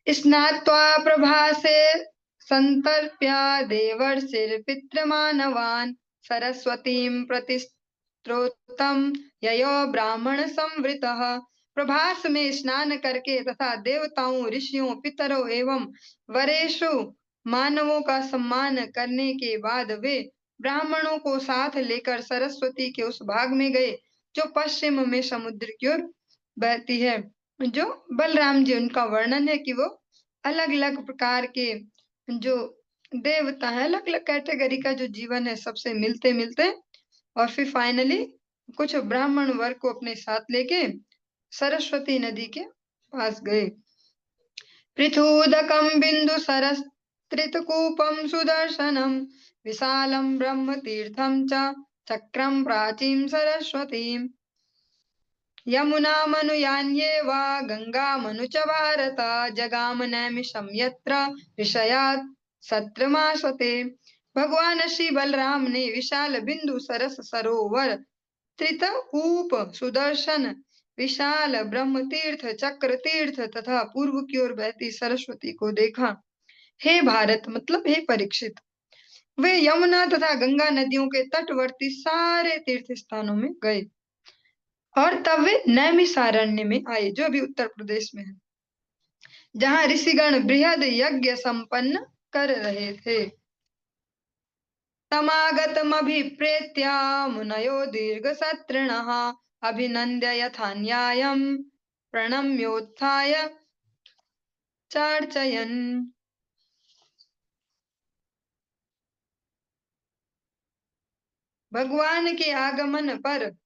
स्नात्वा प्रभासे संतर्प्य देवर्षिर्पितृमानवान् सरस्वतीं प्रतिस्त्रोतम ययो ब्राह्मण संवृतः। प्रभास में स्नान करके तथा देवताओं, ऋषियों, पितरों एवं वरेषु मानवों का सम्मान करने के बाद वे ब्राह्मणों को साथ लेकर सरस्वती के उस भाग में गए जो पश्चिम में समुद्र की ओर बहती है। जो बलराम जी, उनका वर्णन है कि वो अलग अलग प्रकार के जो देवता है, अलग अलग कैटेगरी का जो जीवन है, सबसे मिलते मिलते, और फिर फाइनली कुछ ब्राह्मण वर्ग को अपने साथ लेके सरस्वती नदी के पास गए। पृथूदकं बिंदु सरस्त्रितकूपं सुदर्शनम विशालम ब्रह्म तीर्थम च चक्रम प्राचीं सरस्वतीम् यमुनामनुयान्येव गङ्गामनु च भारत जगाम नैमिषं यत्र ऋषयात् सत्रमासते। भगवान श्री बलराम ने विशाल बिंदु सरस सरोवर, त्रितकूप, सुदर्शन, विशाल ब्रह्म तीर्थ, चक्र तीर्थ तथा पूर्व की ओर बहती सरस्वती को देखा। हे भारत, मतलब हे परीक्षित, वे यमुना तथा गंगा नदियों के तटवर्ती सारे तीर्थ स्थानों में गए और तब वे नैमिषारण्य में आए, जो अभी उत्तर प्रदेश में है, जहां ऋषिगण बृहद यज्ञ संपन्न कर रहे थे। तमागतमभिप्रेत्य मुनयो दीर्घसत्रिणः अभिनन्द्य यथान्यायम् प्रणम्योत्थाय चार्चयन्। भगवान के आगमन पर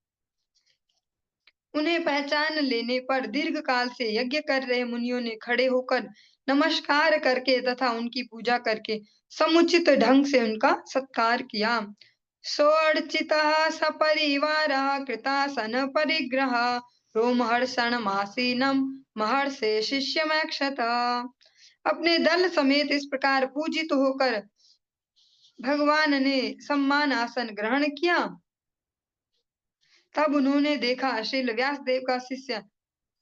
उन्हें पहचान लेने पर दीर्घ काल से यज्ञ कर रहे मुनियों ने खड़े होकर नमस्कार करके तथा उनकी पूजा करके समुचित ढंग से उनका सत्कार किया। सोर्चितः सपरिवारः कृतासन परिग्रह रोमहर्षण मासीनम महर्षे शिष्यमैक्षत। अपने दल समेत इस प्रकार पूजित होकर भगवान ने सम्मान आसन ग्रहण किया। तब उन्होंने देखा श्री व्यास देव का शिष्य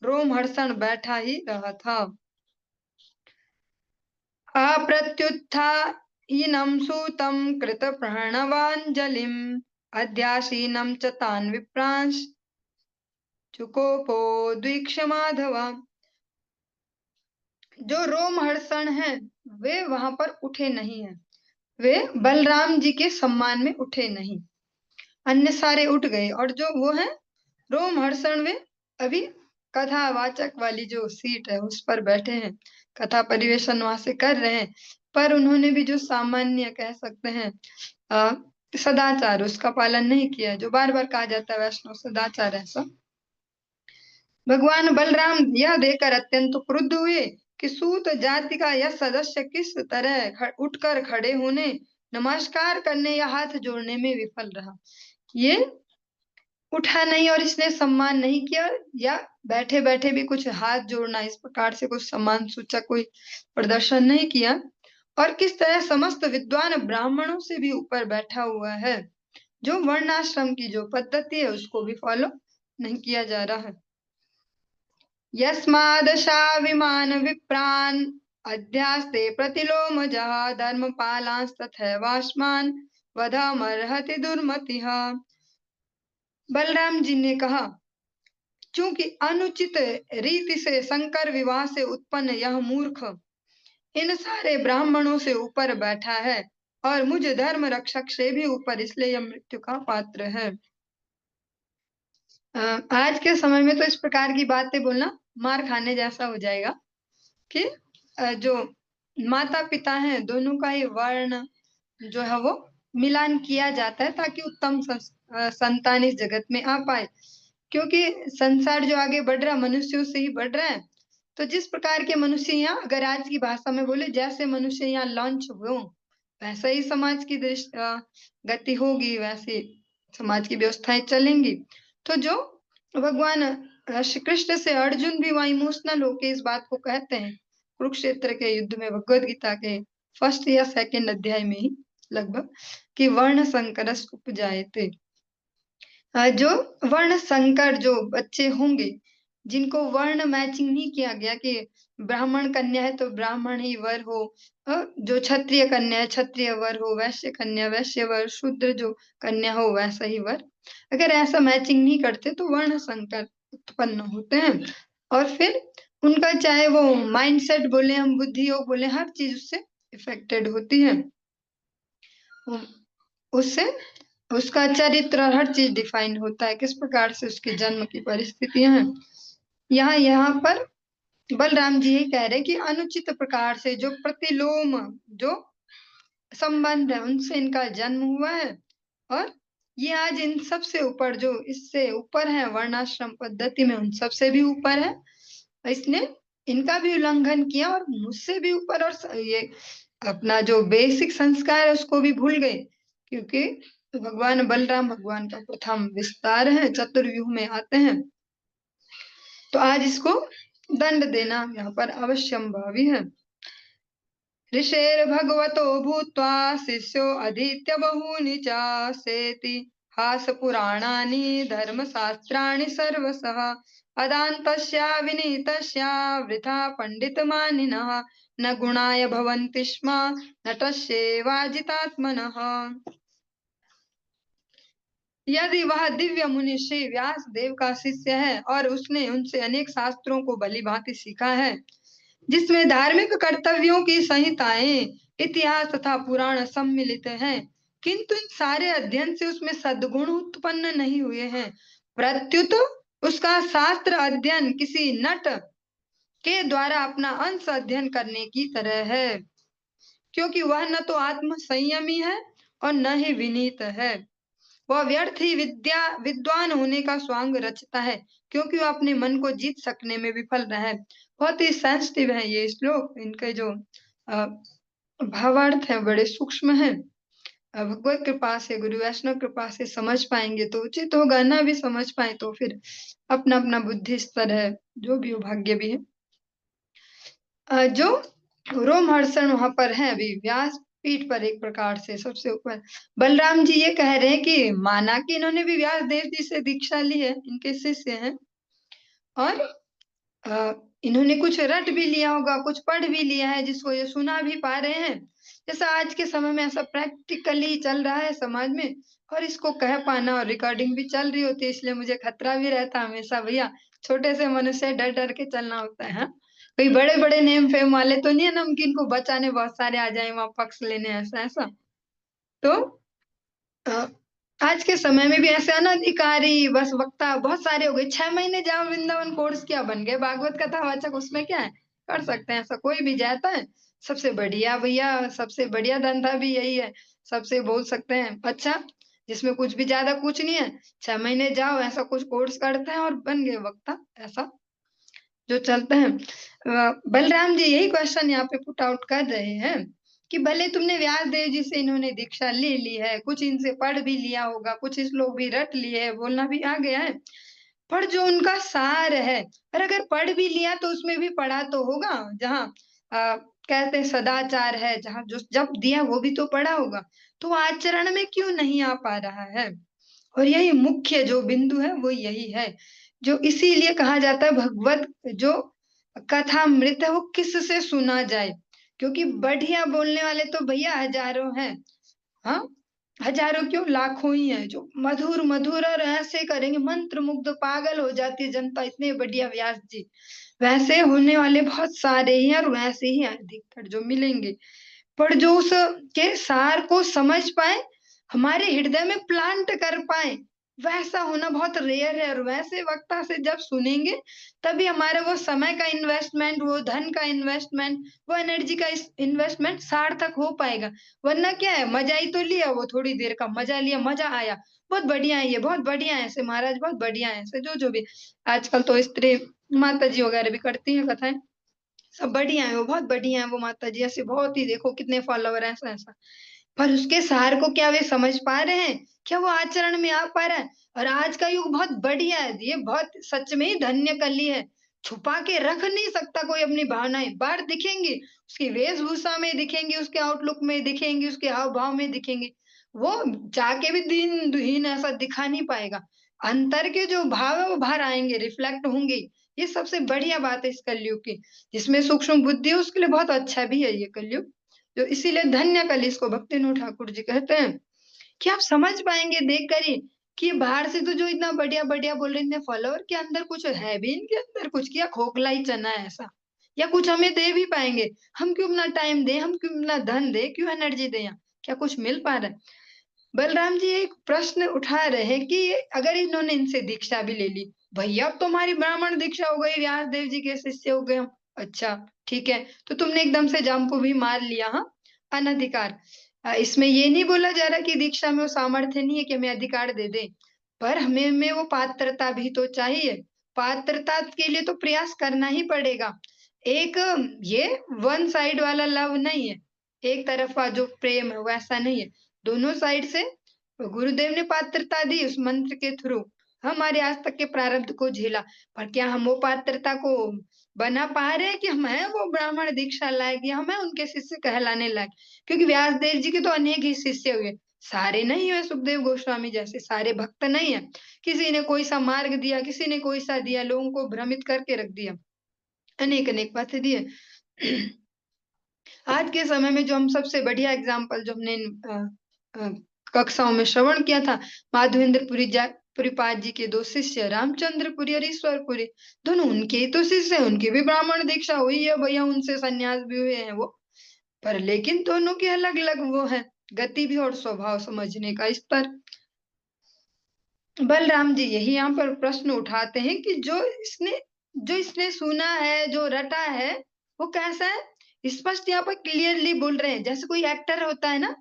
रोमहर्षण बैठा ही रहा था। अप्रत्युत्थायिनं सूतं कृत प्रणवांजलिम् अध्यासीनं च तान् विप्रांश चुकोपो द्वीक्ष माधव। जो रोमहर्षण है वे वहां पर उठे नहीं है, वे बलराम जी के सम्मान में उठे नहीं, अन्य सारे उठ गए, और जो वो है रोमहर्षण, वे अभी कथावाचक वाली जो सीट है उस पर बैठे हैं, कथा परिवेशन वहां से कर रहे हैं, पर उन्होंने भी जो सामान्य कह सकते हैं सदाचार, उसका पालन नहीं किया, जो बार बार कहा जाता है वैष्णव सदाचार है सब। भगवान बलराम यह देखकर अत्यंत क्रुद्ध हुए कि सूत जाति का यह सदस्य किस तरह उठकर खड़े होने, नमस्कार करने या हाथ जोड़ने में विफल रहा। ये उठा नहीं और इसने सम्मान नहीं किया, या बैठे बैठे भी कुछ हाथ जोड़ना, इस प्रकार से कुछ सम्मान सूचक कोई प्रदर्शन नहीं किया, और किस तरह समस्त विद्वान ब्राह्मणों से भी ऊपर बैठा हुआ है, जो वर्णाश्रम की जो पद्धति है उसको भी फॉलो नहीं किया जा रहा है। यस्मादशाविमान विप्रान् अध्यास्ते प्रतिलोमजः धर्मपालांस्तथैवास्मान् वधमर्हति दुर्मतिः। बलराम जी ने कहा, चूंकि अनुचित रीति से शंकर विवाह से उत्पन्न यह मूर्ख इन सारे ब्राह्मणों से ऊपर बैठा है और मुझ धर्म रक्षक से भी ऊपर, इसलिए यह मृत्यु का पात्र है। आज के समय में तो इस प्रकार की बातें बोलना मार खाने जैसा हो जाएगा कि जो माता पिता हैं दोनों का ही वर्ण जो है वो मिलान किया जाता है ताकि उत्तम संतान इस जगत में आ पाए, क्योंकि संसार जो आगे बढ़ रहा है मनुष्यों से ही बढ़ रहा है। तो जिस प्रकार के मनुष्य यहाँ, अगर आज की भाषा में बोले, जैसे मनुष्य यहाँ लॉन्च हुए वैसा ही समाज की गति होगी, वैसे समाज की व्यवस्थाएं चलेंगी। तो जो भगवान श्री कृष्ण से अर्जुन भी वहाँ इमोशनल होके इस बात को कहते हैं, कुरुक्षेत्र के युद्ध में भगवद गीता के फर्स्ट या सेकंड अध्याय में ही लगभग, कि वर्ण संकरस उपजायते। जो वर्ण संकर जो बच्चे होंगे, जिनको वर्ण मैचिंग नहीं किया गया कि ब्राह्मण कन्या है तो ब्राह्मण ही वर हो, जो क्षत्रिय कन्या है क्षत्रिय वर हो, वैश्य कन्या वैश्य वर, शूद्र जो कन्या हो वैसा ही वर, अगर ऐसा मैचिंग नहीं करते तो वर्ण संकर उत्पन्न होते हैं। और फिर उनका चाहे वो माइंडसेट बोले, हम बुद्धि योग बोले, हर चीज उससे इफेक्टेड होती है। उससे उसका चरित्र और हर चीज डिफाइन होता है, किस प्रकार से उसके जन्म की परिस्थितियां हैं। यहाँ पर बलराम जी यही कह रहे हैं कि अनुचित प्रकार से जो प्रतिलोम जो संबंध है उनसे इनका जन्म हुआ है, और ये आज इन सब से ऊपर, जो इससे ऊपर है वर्णाश्रम पद्धति में, उन सबसे भी ऊपर है। इसने इनका भी उल्लंघन किया और मुझसे भी ऊपर, और ये अपना जो बेसिक संस्कार है उसको भी भूल गए, क्योंकि भगवान बलराम भगवान का प्रथम विस्तार है, चतुर्व्यूह में आते हैं। तो आज इसको दंड देना यहाँ पर अवश्यंभावी है। ऋषेर भगवतो भूत्वा शिष्यो अधीत्य बहूनि चासेति, हास पुराणानि धर्मशास्त्राणि सर्वशः, अदान्तस्या विनीतस्या वृथा पंडितमानिनः, न गुणाय भवन्ति स्म नटस्येवाजितात्मनः। यदि वह दिव्य मुनि श्री व्यास देव का शिष्य है और उसने उनसे अनेक शास्त्रों को भली भांति सीखा है, जिसमें धार्मिक कर्तव्यों की संहिताएं, इतिहास तथा पुराण सम्मिलित हैं, किंतु इन सारे अध्ययन से उसमें सद्गुण उत्पन्न नहीं हुए हैं, प्रत्युत उसका शास्त्र अध्ययन किसी नट के द्वारा अपना अंश अध्ययन करने की तरह है, क्योंकि वह न तो आत्म संयमी है और न ही विनीत है। वह व्यर्थ ही विद्वान होने का स्वांग रचता है, क्योंकि वह अपने मन को जीत सकने में विफल रहा है। बहुत ही सेंसिटिव है ये श्लोक, इनके जो भावार्थ है बड़े सूक्ष्म है। भगवत कृपा से, गुरु वैष्णव कृपा से समझ पाएंगे तो उचित होगा, ना भी समझ पाए तो फिर अपना अपना बुद्धि स्तर है, जो भी हो भाग्य भी है। जो रोमहर्षण वहां पर है अभी व्यास पीठ पर, एक प्रकार से सबसे ऊपर बलराम जी ये कह रहे हैं कि माना कि इन्होंने भी व्यास देव जी से दीक्षा ली है, इनके शिष्य हैं, और इन्होंने कुछ रट भी लिया होगा, कुछ पढ़ भी लिया है, जिसको ये सुना भी पा रहे हैं। जैसा आज के समय में ऐसा प्रैक्टिकली चल रहा है समाज में, और इसको कह पाना, और रिकॉर्डिंग भी चल रही होती है, इसलिए मुझे खतरा भी रहता है हमेशा, भैया छोटे से मनुष्य डर डर के चलना होता है। कोई बड़े बड़े नेम फेम वाले तो नहीं है ना, कि इनको बचाने बहुत सारे आ जाए वहां पक्ष लेने, ऐसा ऐसा। तो आज के समय में भी ऐसे अनधिकारी बस वक्ता बहुत सारे हो गए। 6 महीने जाओ वृंदावन कोर्स क्या बन गए भागवत कथा वाचक, उसमें क्या है, कर सकते हैं, ऐसा कोई भी जाता है। सबसे बढ़िया भैया, सबसे बढ़िया धंधा भी यही है, सबसे बोल सकते हैं अच्छा, जिसमें कुछ भी ज्यादा कुछ नहीं है, 6 महीने जाओ ऐसा कुछ कोर्स करते हैं और बन गए वक्ता, ऐसा जो चलते हैं। बलराम जी यही क्वेश्चन यहाँ पे पुट आउट कर रहे हैं कि भले तुमने व्यास देव जी से इन्होंने दीक्षा ले ली है, कुछ इनसे पढ़ भी लिया होगा, कुछ इस लोग भी रट लिए है, बोलना भी आ गया है, पर जो उनका सार है, और अगर पढ़ भी लिया तो उसमें भी पढ़ा तो होगा, जहाँ कहते हैं सदाचार है, जहाँ जो जब दिया वो भी तो पढ़ा होगा, तो आचरण में क्यों नहीं आ पा रहा है। और यही मुख्य जो बिंदु है वो यही है, जो इसीलिए कहा जाता है भगवत जो कथामृत है वो किससे सुना जाए, क्योंकि बढ़िया बोलने वाले तो भैया हजारों हैं। हाँ, हजारों क्यों, लाखों ही है जो मधुर मधुर और ऐसे करेंगे, मंत्र मुग्ध पागल हो जाती है जनता, इतने बढ़िया व्यास जी। वैसे होने वाले बहुत सारे ही हैं और वैसे ही अधिकतर जो मिलेंगे, पर जो उस के सार को समझ पाए, हमारे हृदय में प्लांट कर पाए, वैसा होना बहुत रेयर है। और वैसे वक्ता से जब सुनेंगे तभी हमारा वो समय का इन्वेस्टमेंट, वो धन का इन्वेस्टमेंट, वो एनर्जी का इन्वेस्टमेंट सार्थक हो पाएगा। वरना क्या है, मजा ही तो लिया, वो थोड़ी देर का मजा लिया, मजा आया, बहुत बढ़िया है ये, बहुत बढ़िया है ऐसे महाराज, बहुत बढ़िया है ऐसे, जो जो भी आजकल तो स्त्री माता जी वगैरह भी करती हैं कथाएं, सब बढ़िया है, वो बहुत बढ़िया है वो माता जी, ऐसे बहुत ही देखो कितने फॉलोवर है, ऐसा ऐसा। पर उसके सार को क्या वे समझ पा रहे हैं? क्या वो आचरण में आ पा रहा है? और आज का युग बहुत बढ़िया है, ये बहुत सच में ही धन्य कली है। छुपा के रख नहीं सकता कोई अपनी भावनाएं, बाहर दिखेंगी, उसकी वेशभूषा में दिखेंगी, उसके आउटलुक में दिखेंगी, उसके हाव भाव में दिखेंगी। वो चाह के भी दीन दुहीन ऐसा दिखा नहीं पाएगा। अंतर के जो भाव है वो बाहर आएंगे, रिफ्लेक्ट होंगे। ये सबसे बढ़िया बात है इस कलयुग की। जिसमें सूक्ष्म बुद्धि है उसके लिए बहुत अच्छा भी है ये कलयुग। तो इसीलिए धन्य कली इसको भक्तिनाथ ठाकुर जी कहते हैं। कि आप समझ पाएंगे देख कर ही कि बाहर से तो जो इतना बढ़िया बढ़िया बोल रहे हैं, इतने फॉलोवर के अंदर कुछ है भी, इनके अंदर कुछ किया खोखला ही चना है ऐसा, या कुछ हमें दे भी पाएंगे। हम क्यों अपना टाइम दें, हम क्यों अपना धन दे, क्यों एनर्जी दें, यहाँ क्या कुछ मिल पा रहा है? बलराम जी एक प्रश्न उठा रहे हैं कि अगर इन्होंने इनसे दीक्षा भी ले ली, भैया अब तुम्हारी ब्राह्मण दीक्षा हो गई, व्यास देव जी के शिष्य हो गए हम। अच्छा ठीक है, तो तुमने एकदम से जाम्पू भी मार लिया, हाँ, अनधिकार। इसमें ये नहीं बोला जा रहा कि दीक्षा में वो सामर्थ्य नहीं है कि हमें अधिकार दे दे, पर हमें में वो पात्रता भी तो चाहिए। पात्रता के लिए तो प्रयास करना ही पड़ेगा। एक ये वन साइड वाला लव नहीं है, एक तरफा जो प्रेम है वैसा नहीं है, दोनों साइड से गुरुदेव ने पात्रता दी उस मंत्र के थ्रू, हमारे आज तक के प्रारब्ध को झेला। पर क्या हम वो पात्रता को बना पा रहे हैं कि हम हैं वो ब्राह्मण दीक्षा लायक, या हम हैं उनके शिष्य कहलाने लायक? क्योंकि व्यास देव जी के तो अनेक ही शिष्य हुए, सारे नहीं हुए सुखदेव गोस्वामी जैसे, सारे भक्त नहीं है। किसी ने कोई सा मार्ग दिया, किसी ने कोई सा दिया, लोगों को भ्रमित करके रख दिया, अनेक अनेक पथ दिए। आज के समय में जो हम सबसे बढ़िया एग्जाम्पल जो हमने अ, कक्षाओं में श्रवण किया था, माधवेंद्र पुरीपाद जी के दो शिष्य रामचंद्रपुरी और ईश्वरपुरी, दोनों उनके ही तो शिष्य हैं, उनकी भी ब्राह्मण दीक्षा हुई है भैया, उनसे संन्यास भी हुए हैं वो। पर लेकिन दोनों के अलग अलग वो है गति भी और स्वभाव समझने का स्तर। बलराम जी यही यहाँ पर प्रश्न उठाते हैं कि जो इसने सुना है, जो रटा है, वो कैसा है? स्पष्ट यहाँ पर क्लियरली बोल रहे हैं, जैसे कोई एक्टर होता है ना,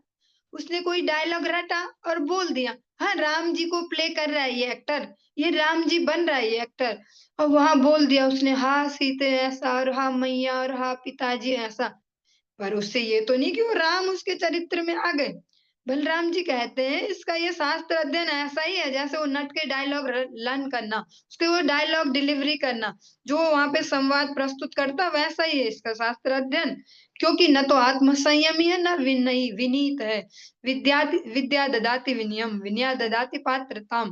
उसने कोई डायलॉग रटा और बोल दिया, हाँ राम जी को प्ले कर रहा है ये एक्टर, ये राम जी बन रहा है ये एक्टर, और वहां बोल दिया उसने, हाँ सीते ऐसा, और हाँ मैया, और हाँ पिताजी ऐसा। पर उससे ये तो नहीं कि वो राम उसके चरित्र में आ गए। बलराम जी कहते हैं इसका ये शास्त्र अध्ययन ऐसा ही है जैसे वो नट के डायलॉग लर्न करना, उसके वो डायलॉग डिलीवरी करना, जो वहां पे संवाद प्रस्तुत करता, वैसा ही है इसका शास्त्र अध्ययन। क्योंकि न तो आत्म संयमी है, न विनयी विनीत है। विद्या ददाति विनयम, विनया ददाति पात्रताम,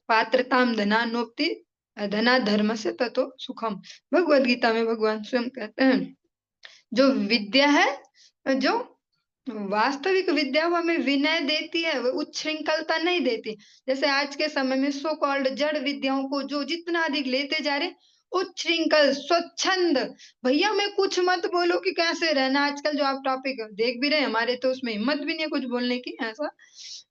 पात्रताम धनानोक्ति, धना धर्म से ततो सुखम। भगवद गीता में भगवान स्वयं कहते हैं जो विद्या है, जो वास्तविक विद्या वो हमें विनय देती है, वो उच्छृंखलता नहीं देती। जैसे आज के समय में सो कॉल्ड जड़ विद्याओं को जो जितना अधिक लेते जा रहे, उच्छृंखल स्वच्छंद, भैया मैं कुछ मत बोलो कि कैसे रहना। आजकल जो आप टॉपिक देख भी रहे हैं, हमारे तो उसमें हिम्मत भी नहीं है कुछ बोलने की, ऐसा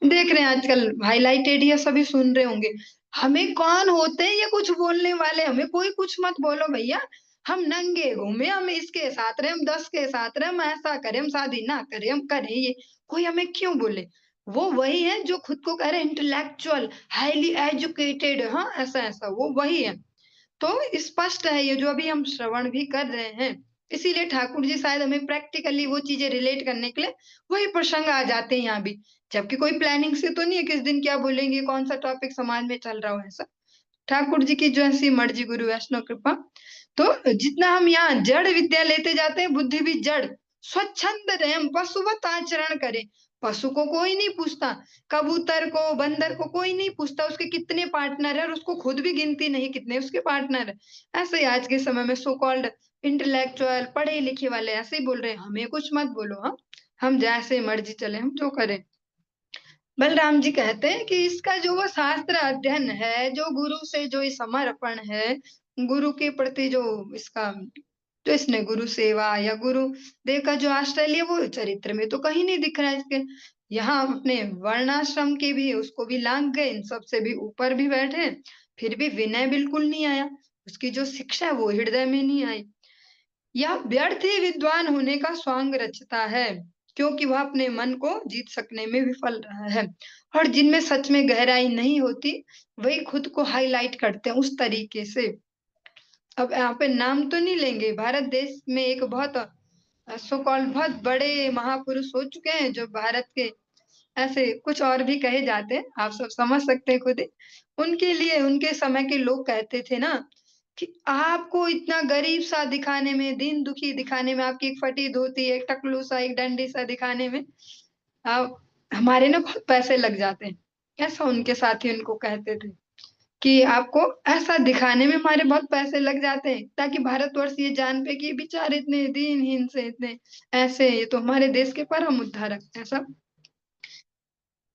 देख रहे हैं आजकल हाईलाइटेड, ये सभी सुन रहे होंगे। हमें कौन होते हैं ये कुछ बोलने वाले, हमें कोई कुछ मत बोलो भैया। हम नंगे घूमे, हम इसके साथ रहे, हम 10 के साथ रहे, हम ऐसा करें, हम शादी ना करें, हम करें ये, कोई हमें क्यों बोले? वो वही है जो खुद को कह रहे इंटेलेक्चुअल, हाईली एजुकेटेड, हाँ ऐसा ऐसा, वो वही है। तो स्पष्ट है ये जो अभी हम श्रवण भी कर रहे हैं। इसीलिए ठाकुर जी शायद हमें प्रैक्टिकली वो चीजें रिलेट करने के लिए वही प्रसंग आ जाते हैं यहाँ भी। जबकि कोई प्लानिंग से तो नहीं है किस दिन क्या बोलेंगे, कौन सा टॉपिक समाज में चल रहा हो, ऐसा ठाकुर जी की जो ऐसी मर्जी, गुरु वैष्णव कृपा। तो जितना हम यहाँ जड़ विद्या लेते जाते हैं, बुद्धि भी जड़, स्वच्छंद रहे, हम पशुवत आचरण करें। पशु को कोई नहीं पूछता, कबूतर को, बंदर को कोई नहीं पूछता उसके कितने पार्टनर है, और उसको खुद भी गिनती नहीं कितने उसके पार्टनर है। ऐसे ही आज के समय में सो कॉल्ड इंटेलेक्चुअल पढ़े लिखे वाले ऐसे ही बोल रहे हैं, हमें कुछ मत बोलो, हाँ हम जैसे मर्जी चले, हम जो करें। बलराम जी कहते हैं कि इसका जो वो शास्त्र अध्ययन है, जो गुरु से जो ये समर्पण है, गुरु के प्रति जो इसका, जो इसने गुरु सेवा या गुरु देव का जो आश्रय लिया, वो चरित्र में तो कहीं नहीं दिख रहा है इसके। यहाँ अपने वर्णाश्रम के भी उसको भी लांग गए, इन सबसे भी ऊपर भी बैठे, फिर भी विनय बिल्कुल नहीं आया, उसकी जो शिक्षा है वो हृदय में नहीं आई। यह व्यर्थ ही विद्वान होने का स्वांग रचता है, क्योंकि वह अपने मन को जीत सकने में विफल रहा है। और जिनमें सच में गहराई नहीं होती, वही खुद को हाईलाइट करते हैं उस तरीके से। अब यहाँ पे नाम तो नहीं लेंगे, भारत देश में एक बहुत सो कॉल्ड बहुत बड़े महापुरुष हो चुके हैं जो भारत के ऐसे कुछ और भी कहे जाते हैं, आप सब समझ सकते हैं खुद ही। उनके लिए उनके समय के लोग कहते थे ना कि आपको इतना गरीब-सा दिखाने में, दीन दुखी दिखाने में, आपकी एक फटी धोती, एक टकलू-सा, एक डंडी-सा दिखाने में अ, हमारे ना बहुत पैसे लग जाते हैं। ऐसा उनके साथी उनको कहते थे कि आपको ऐसा दिखाने में हमारे बहुत पैसे लग जाते हैं, ताकि भारतवर्ष ये जान पाए कि ये बेचारे इतने दीनहीन से, इतने ऐसे, ये तो हमारे देश के परम उद्धारक ऐसा।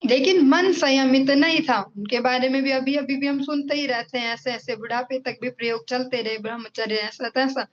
लेकिन मन संयमित नहीं था। उनके बारे में भी अभी-अभी भी हम सुनते ही रहते हैं, ऐसे-ऐसे बुढ़ापे तक भी प्रयोग चलते रहे, ब्रह्मचर्य ऐसा-तैसा।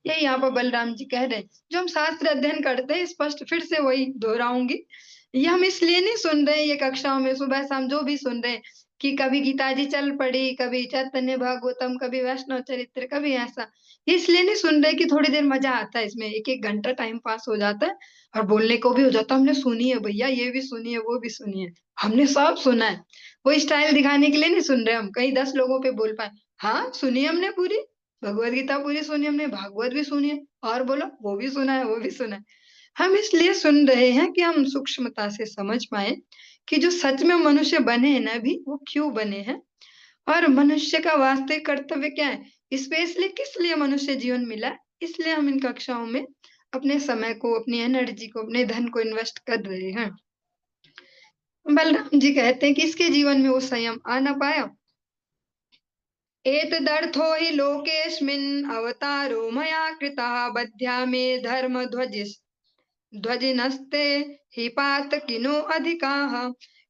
यही यहाँ पर बलराम जी कह रहे हैं। जो हम शास्त्र अध्ययन करते हैं, स्पष्ट फिर से वही दोहराऊँगी। ये हम इसलिए नहीं सुन रहे हैं ये कक्षाओं में सुबह-शाम जो भी सुन रहे हैं कि कभी गीता जी चल पड़ी, कभी चैतन्य भागवतम, कभी वैष्णव चरित्र, कभी ऐसा। इसलिए नहीं सुन रहे कि थोड़ी देर मज़ा आता है इसमें, 1-1 घंटा टाइम पास हो जाता है और बोलने को भी हो जाता है। हमने सुनी है भैया, ये भी सुनी है, वो भी सुनी है। हमने सब सुना है। वो स्टाइल दिखाने के लिए नहीं सुन रहे हम, कहीं 10 लोगों पे बोल पाएँ। हाँ, सुनी हमने पूरी, भगवद गीता पूरी सुनी हमने, भागवत भी सुनी है और बोलो वो भी सुना है, वो भी सुना है। हम इसलिए सुन रहे हैं कि हम सूक्ष्मता से समझ पाएँ कि जो सच में मनुष्य बने हैं ना अभी, वो क्यों बने हैं और मनुष्य का वास्तविक कर्तव्य क्या है? स्पेशली किस लिए मनुष्य जीवन मिला है? इसलिए हम इन कक्षाओं में अपने समय को, अपनी एनर्जी को, अपने धन को इन्वेस्ट कर रहे हैं। बलराम जी कहते हैं कि इसके जीवन में वो संयम आ ना पाया। एतदर्थो हि लोकेऽस्मिन् अवतारो मया कृतः बध्या मे ध्वजिनस्ते हि पातकिनो अधिकाः।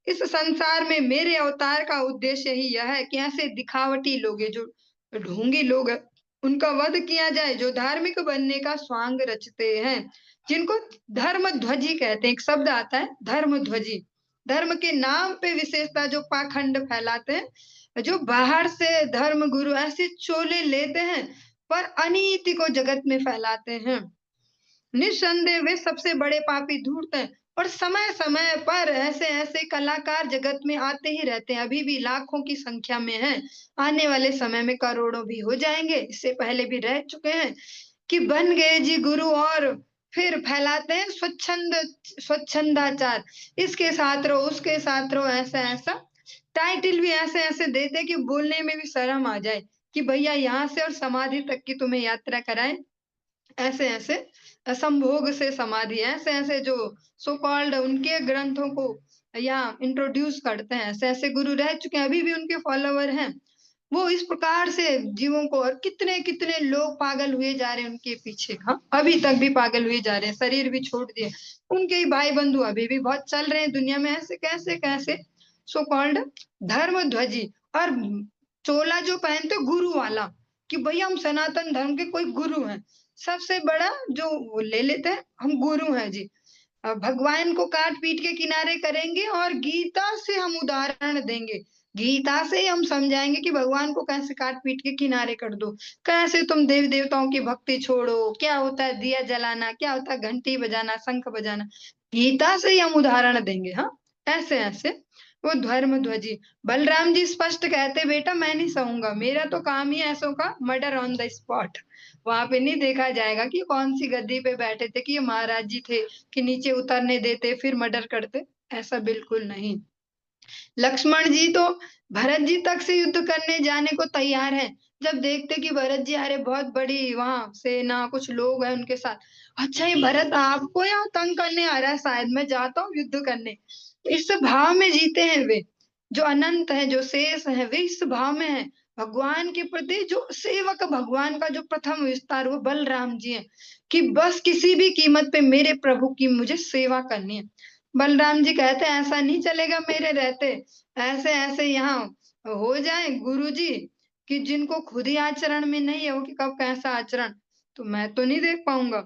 इस संसार में मेरे अवतार का उद्देश्य ही यह है कि ऐसे दिखावटी लोग हैं, जो ढोंगी लोग हैं, उनका वध किया जाए, जो धार्मिक बनने का स्वांग रचते हैं, जिनको धर्म ध्वजी कहते हैं। एक शब्द आता है धर्म ध्वजी, धर्म के नाम पे विशेषता जो पाखंड फैलाते हैं, जो बाहर से धर्म गुरु ऐसे चोले लेते हैं पर अनीति को जगत में फैलाते हैं। निस्संदेह वे सबसे बड़े पापी धूर्त हैं और समय-समय पर ऐसे-ऐसे कलाकार जगत में आते ही रहते हैं। अभी भी लाखों की संख्या में हैं। आने वाले समय में करोड़ों भी हो जाएँगे। इससे पहले भी रह चुके हैं कि बन गए जी गुरु और फिर फैलाते हैं स्वच्छंदाचार। इसके साथ रहो, उसके साथ रहो, ऐसा-ऐसा। टाइटल भी ऐसे-ऐसे देते हैं कि बोलने में भी शर्म आ जाए कि भैया यहाँ से और समाधि तक की तुम्हें यात्रा कराएँ। ऐसे-ऐसे संभोग से समाधि ऐसे-ऐसे जो सो कॉल्ड उनके ग्रंथों को यहाँ इंट्रोड्यूस करते हैं, ऐसे-ऐसे गुरु रह चुके हैं, अभी भी उनके फॉलोवर हैं। वो इस प्रकार से जीवों को और कितने-कितने लोग पागल हुए जा रहे हैं उनके पीछे, हाँ, अभी तक भी पागल हुए जा रहे हैं, शरीर भी छोड़ दिए। उनके ही भाई-बंधु अभी भी बहुत चल रहे हैं दुनिया में ऐसे कैसे-कैसे सो कॉल्ड धर्मध्वजी और चोला जो पहनते गुरु वाला कि भैया हम सनातन धर्म के कोई गुरु हैं। सबसे बड़ा जो वो ले लेते हैं, हम गुरु हैं जी। भगवान को काट-पीट के किनारे करेंगे और गीता से हम उदाहरण देंगे। गीता से ही हम समझाएँगे कि भगवान को कैसे काट-पीट के किनारे कर दो। कैसे तुम देवी-देवताओं की भक्ति छोड़ो, क्या होता है दिया जलाना, क्या होता है घंटी बजाना, शंख बजाना। गीता से ही हम उदाहरण देंगे, हाँ। ऐसे-ऐसे वो धर्मध्वजी बलराम जी स्पष्ट कहते बेटा मैं नहीं सहूँगा, मेरा तो काम ही है ऐसों का मर्डर ऑन द स्पॉट। वहाँ पे नहीं देखा जाएगा कि कौन-सी गद्दी पे बैठे थे, कि ये महाराज जी थे कि नीचे उतरने देते फिर मर्डर करते, ऐसा बिल्कुल नहीं। लक्ष्मण जी तो भरत जी तक से युद्ध करने जाने को तैयार हैं। जब देखते कि भरत जी अरे बहुत बड़ी वहाँ सेना कुछ लोग हैं उनके साथ। अच्छा ये भरत आपको यहाँ तंग करने आ रहा है शायद, मैं जाता हूँ युद्ध करने। इस भाव में जीते हैं वे, जो अनंत हैं, जो शेष हैं, वे इस भाव में हैं। भगवान के प्रति जो सेवक भगवान का जो प्रथम विस्तार वो बलराम जी हैं, कि बस किसी भी कीमत पे मेरे प्रभु की मुझे सेवा करनी है। बलराम जी कहते हैं ऐसा नहीं चलेगा मेरे रहते। ऐसे-ऐसे यहाँ हो जाएँ गुरुजी कि जिनको खुद ही आचरण में नहीं है वो कि कब कैसा आचरण, तो मैं तो नहीं देख पाऊँगा।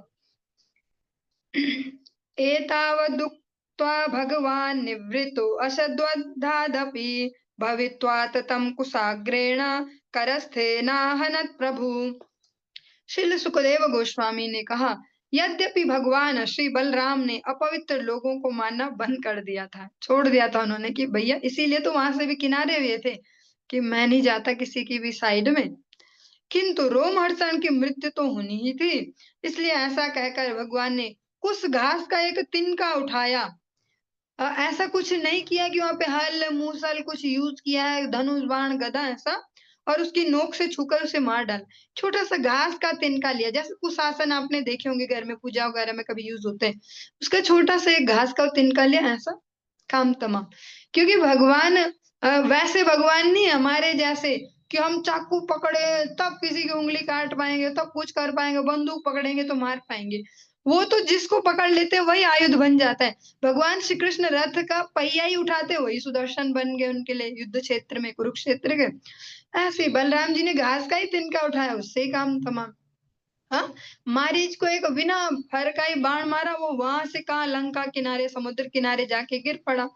एतावदुक्त्वा भगवान् निवृत्तो असद्वद्धादपि भवित्वा ततं कुशाग्रेण करस्थेनाहनत् प्रभु। श्रील सुखदेव गोस्वामी ने कहा, यद्यपि भगवान श्री बलराम ने अपवित्र लोगों को मारना बंद कर दिया था, छोड़ दिया था उन्होंने कि भैया इसीलिए तो वहां से भी किनारे हुए थे कि मैं नहीं जाता किसी की भी साइड में। किंतु रोमहर्षण की मृत्यु तो होनी ही थी। इसलिए ऐसा कहकर भगवान ने उस घास का एक तिनका उठाया। ऐसा कुछ नहीं किया कि वहाँ पे हल, मूसल कुछ यूज़ किया है, धनुष, बाण, गदा ऐसा और उसकी नोक से छूकर उसे मार डाला। छोटा-सा घास का तिनका लिया, जैसे कुशासन आपने देखे होंगे घर में पूजा वगैरह में कभी यूज़ होते हैं। उसका छोटा-सा एक घास का तिनका लिया ऐसा, काम तमाम। क्योंकि भगवान वैसे भगवान नहीं हमारे जैसे कि हम चाकू पकड़े तब किसी की उँगली काट पाएँगे, तब कुछ कर पाएँगे, बंदूक पकड़ेंगे तो मार पाएँगे। वो तो जिसको पकड़ लेते हैं वही आयुध बन जाता है। भगवान श्री कृष्ण रथ का पहिया ही उठाते, वही सुदर्शन बन गए उनके लिए युद्ध क्षेत्र में, कुरुक्षेत्र के। ऐसे ही बलराम जी ने घास का ही तिनका उठाया, उससे ही काम तमाम। हाँ, मारीच को एक बिना फर का ही बाण मारा, वो वहां से कहाँ लंका किनारे, समुद्र किनारे जाके गिर पड़ा।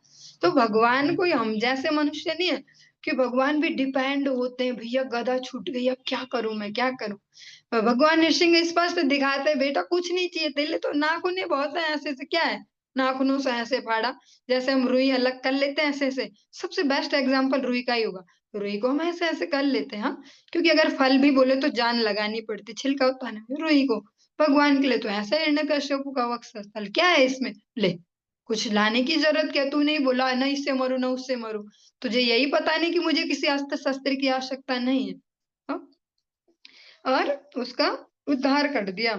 तो भगवान कोई हम जैसे मनुष्य नहीं है कि भगवान भी डिपेंड होते हैं, भैया गदा छूट गई, अब क्या करूं मैं, क्या करूं। भगवान नृसिंह स्पष्ट दिखाते हैं, बेटा कुछ नहीं चाहिए, तेरे तो नाखून बहुत है, ऐसे से क्या है, नाखूनों से ऐसे फाड़ा, जैसे हम रुई अलग कर लेते हैं ऐसे से। सबसे बेस्ट एग्जाम्पल रुई का ही होगा। रुई को हम ऐसे ऐसे कर लेते हैं, हाँ, क्योंकि अगर फल भी बोले तो जान लगानी पड़ती, छिलका उतारने में रुई को। भगवान के लिए तो ऐसा हिरण्यकश्यप का वक्षस्थल, क्या है इसमें? ले, कुछ लाने की जरूरत क्या? तू नहीं बोला ना इससे मरू ना उससे मरू, तुझे यही पता नहीं कि मुझे किसी अस्त्र शस्त्र की आवश्यकता नहीं है, हाँ? और उसका उद्धार कर दिया।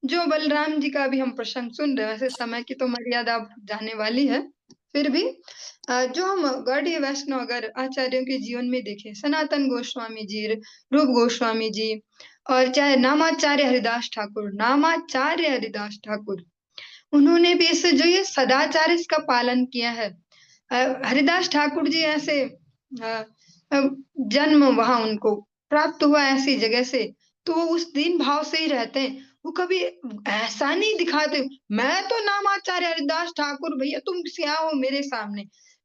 जो बलराम जी का भी हम प्रसंग सुन रहे हैं, वैसे समय की तो मर्यादा अब जाने वाली है। फिर भी जो हम गौड़ीय वैष्णव अगर आचार्यों के जीवन में देखें, सनातन गोस्वामी जी, रूप गोस्वामी जी और चाहे नामाचार्य हरिदास ठाकुर, उन्होंने भी इस जो ये सदाचार इसका पालन किया है। हरिदास ठाकुर जी ऐसे अ, जन्म वहाँ उनको प्राप्त हुआ ऐसी जगह से, तो वो उस दीन भाव से ही रहते हैं। वो कभी ऐसा नहीं दिखाते, मैं तो नामाचार्य हरिदास ठाकुर भैया तुम क्या हो मेरे सामने।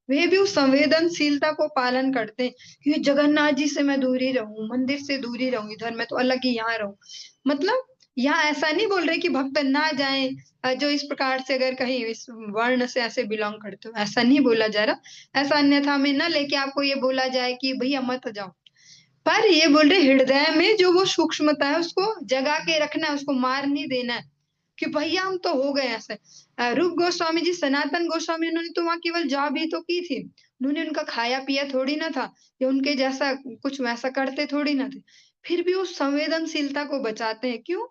वे भी उस संवेदनशीलता को पालन करते हैं कि जगन्नाथ जी से मैं दूरी रहूं, मंदिर से दूरी रहूं, इधर मैं तो अलग ही यहाँ रहूं। मतलब यहाँ ऐसा नहीं बोल रहे कि भक्त ना जाएं, जो इस प्रकार से अगर कहीं इस वर्ण से ऐसे बिलोंग करते हो, ऐसा नहीं बोला जा रहा। ऐसा अन्यथा में ना लेके आपको ये बोला जाए कि भैया मत जाओ। पर ये बोल रहे हृदय में जो वो सूक्ष्मता है उसको जगा के रखना है, उसको मार नहीं देना है कि भैया हम तो हो गए ऐसे। रूप गोस्वामी जी, सनातन गोस्वामी, उन्होंने तो वहाँ केवल जॉब ही तो की थी। उन्होंने उनका खाया पिया थोड़ी ना था, या उनके जैसा कुछ वैसा करते थोड़ी ना थे। फिर भी उस संवेदनशीलता को बचाते हैं, क्यों?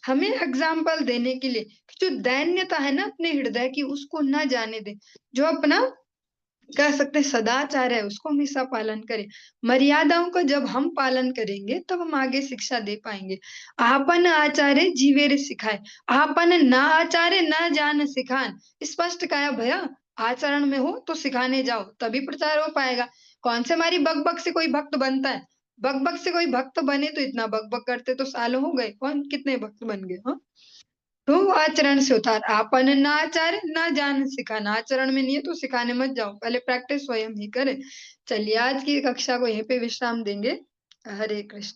हमें एग्जाम्पल देने के लिए कि जो दैन्यता है ना अपने हृदय की, उसको ना जाने दे। जो अपना कह सकते हैं सदाचार है, उसको हमेशा पालन करें। मर्यादाओं का जब हम पालन करेंगे, तब हम आगे शिक्षा दे पाएँगे। आपन आचार्य जीवेर सिखाए, आपन ना आचार्य ना जान सिखान। स्पष्ट कहा है भैया, आचरण में हो तो सिखाने जाओ, तभी प्रचार हो पाएगा। कौन से हमारी बक-बक से कोई भक्त बनता है? बक-बक से कोई भक्त बने तो इतना बक-बक करते तो सालों हो गए, कौन कितने भक्त बन गए, हाँ? तो वो आचरण से होता है। आपन ना आचार्य ना जान सिखाना, आचरण में नहीं है तो सिखाने मत जाओ, पहले प्रैक्टिस स्वयं ही करें। चलिए आज की कक्षा को यहीं पे विश्राम देंगे। हरे कृष्ण।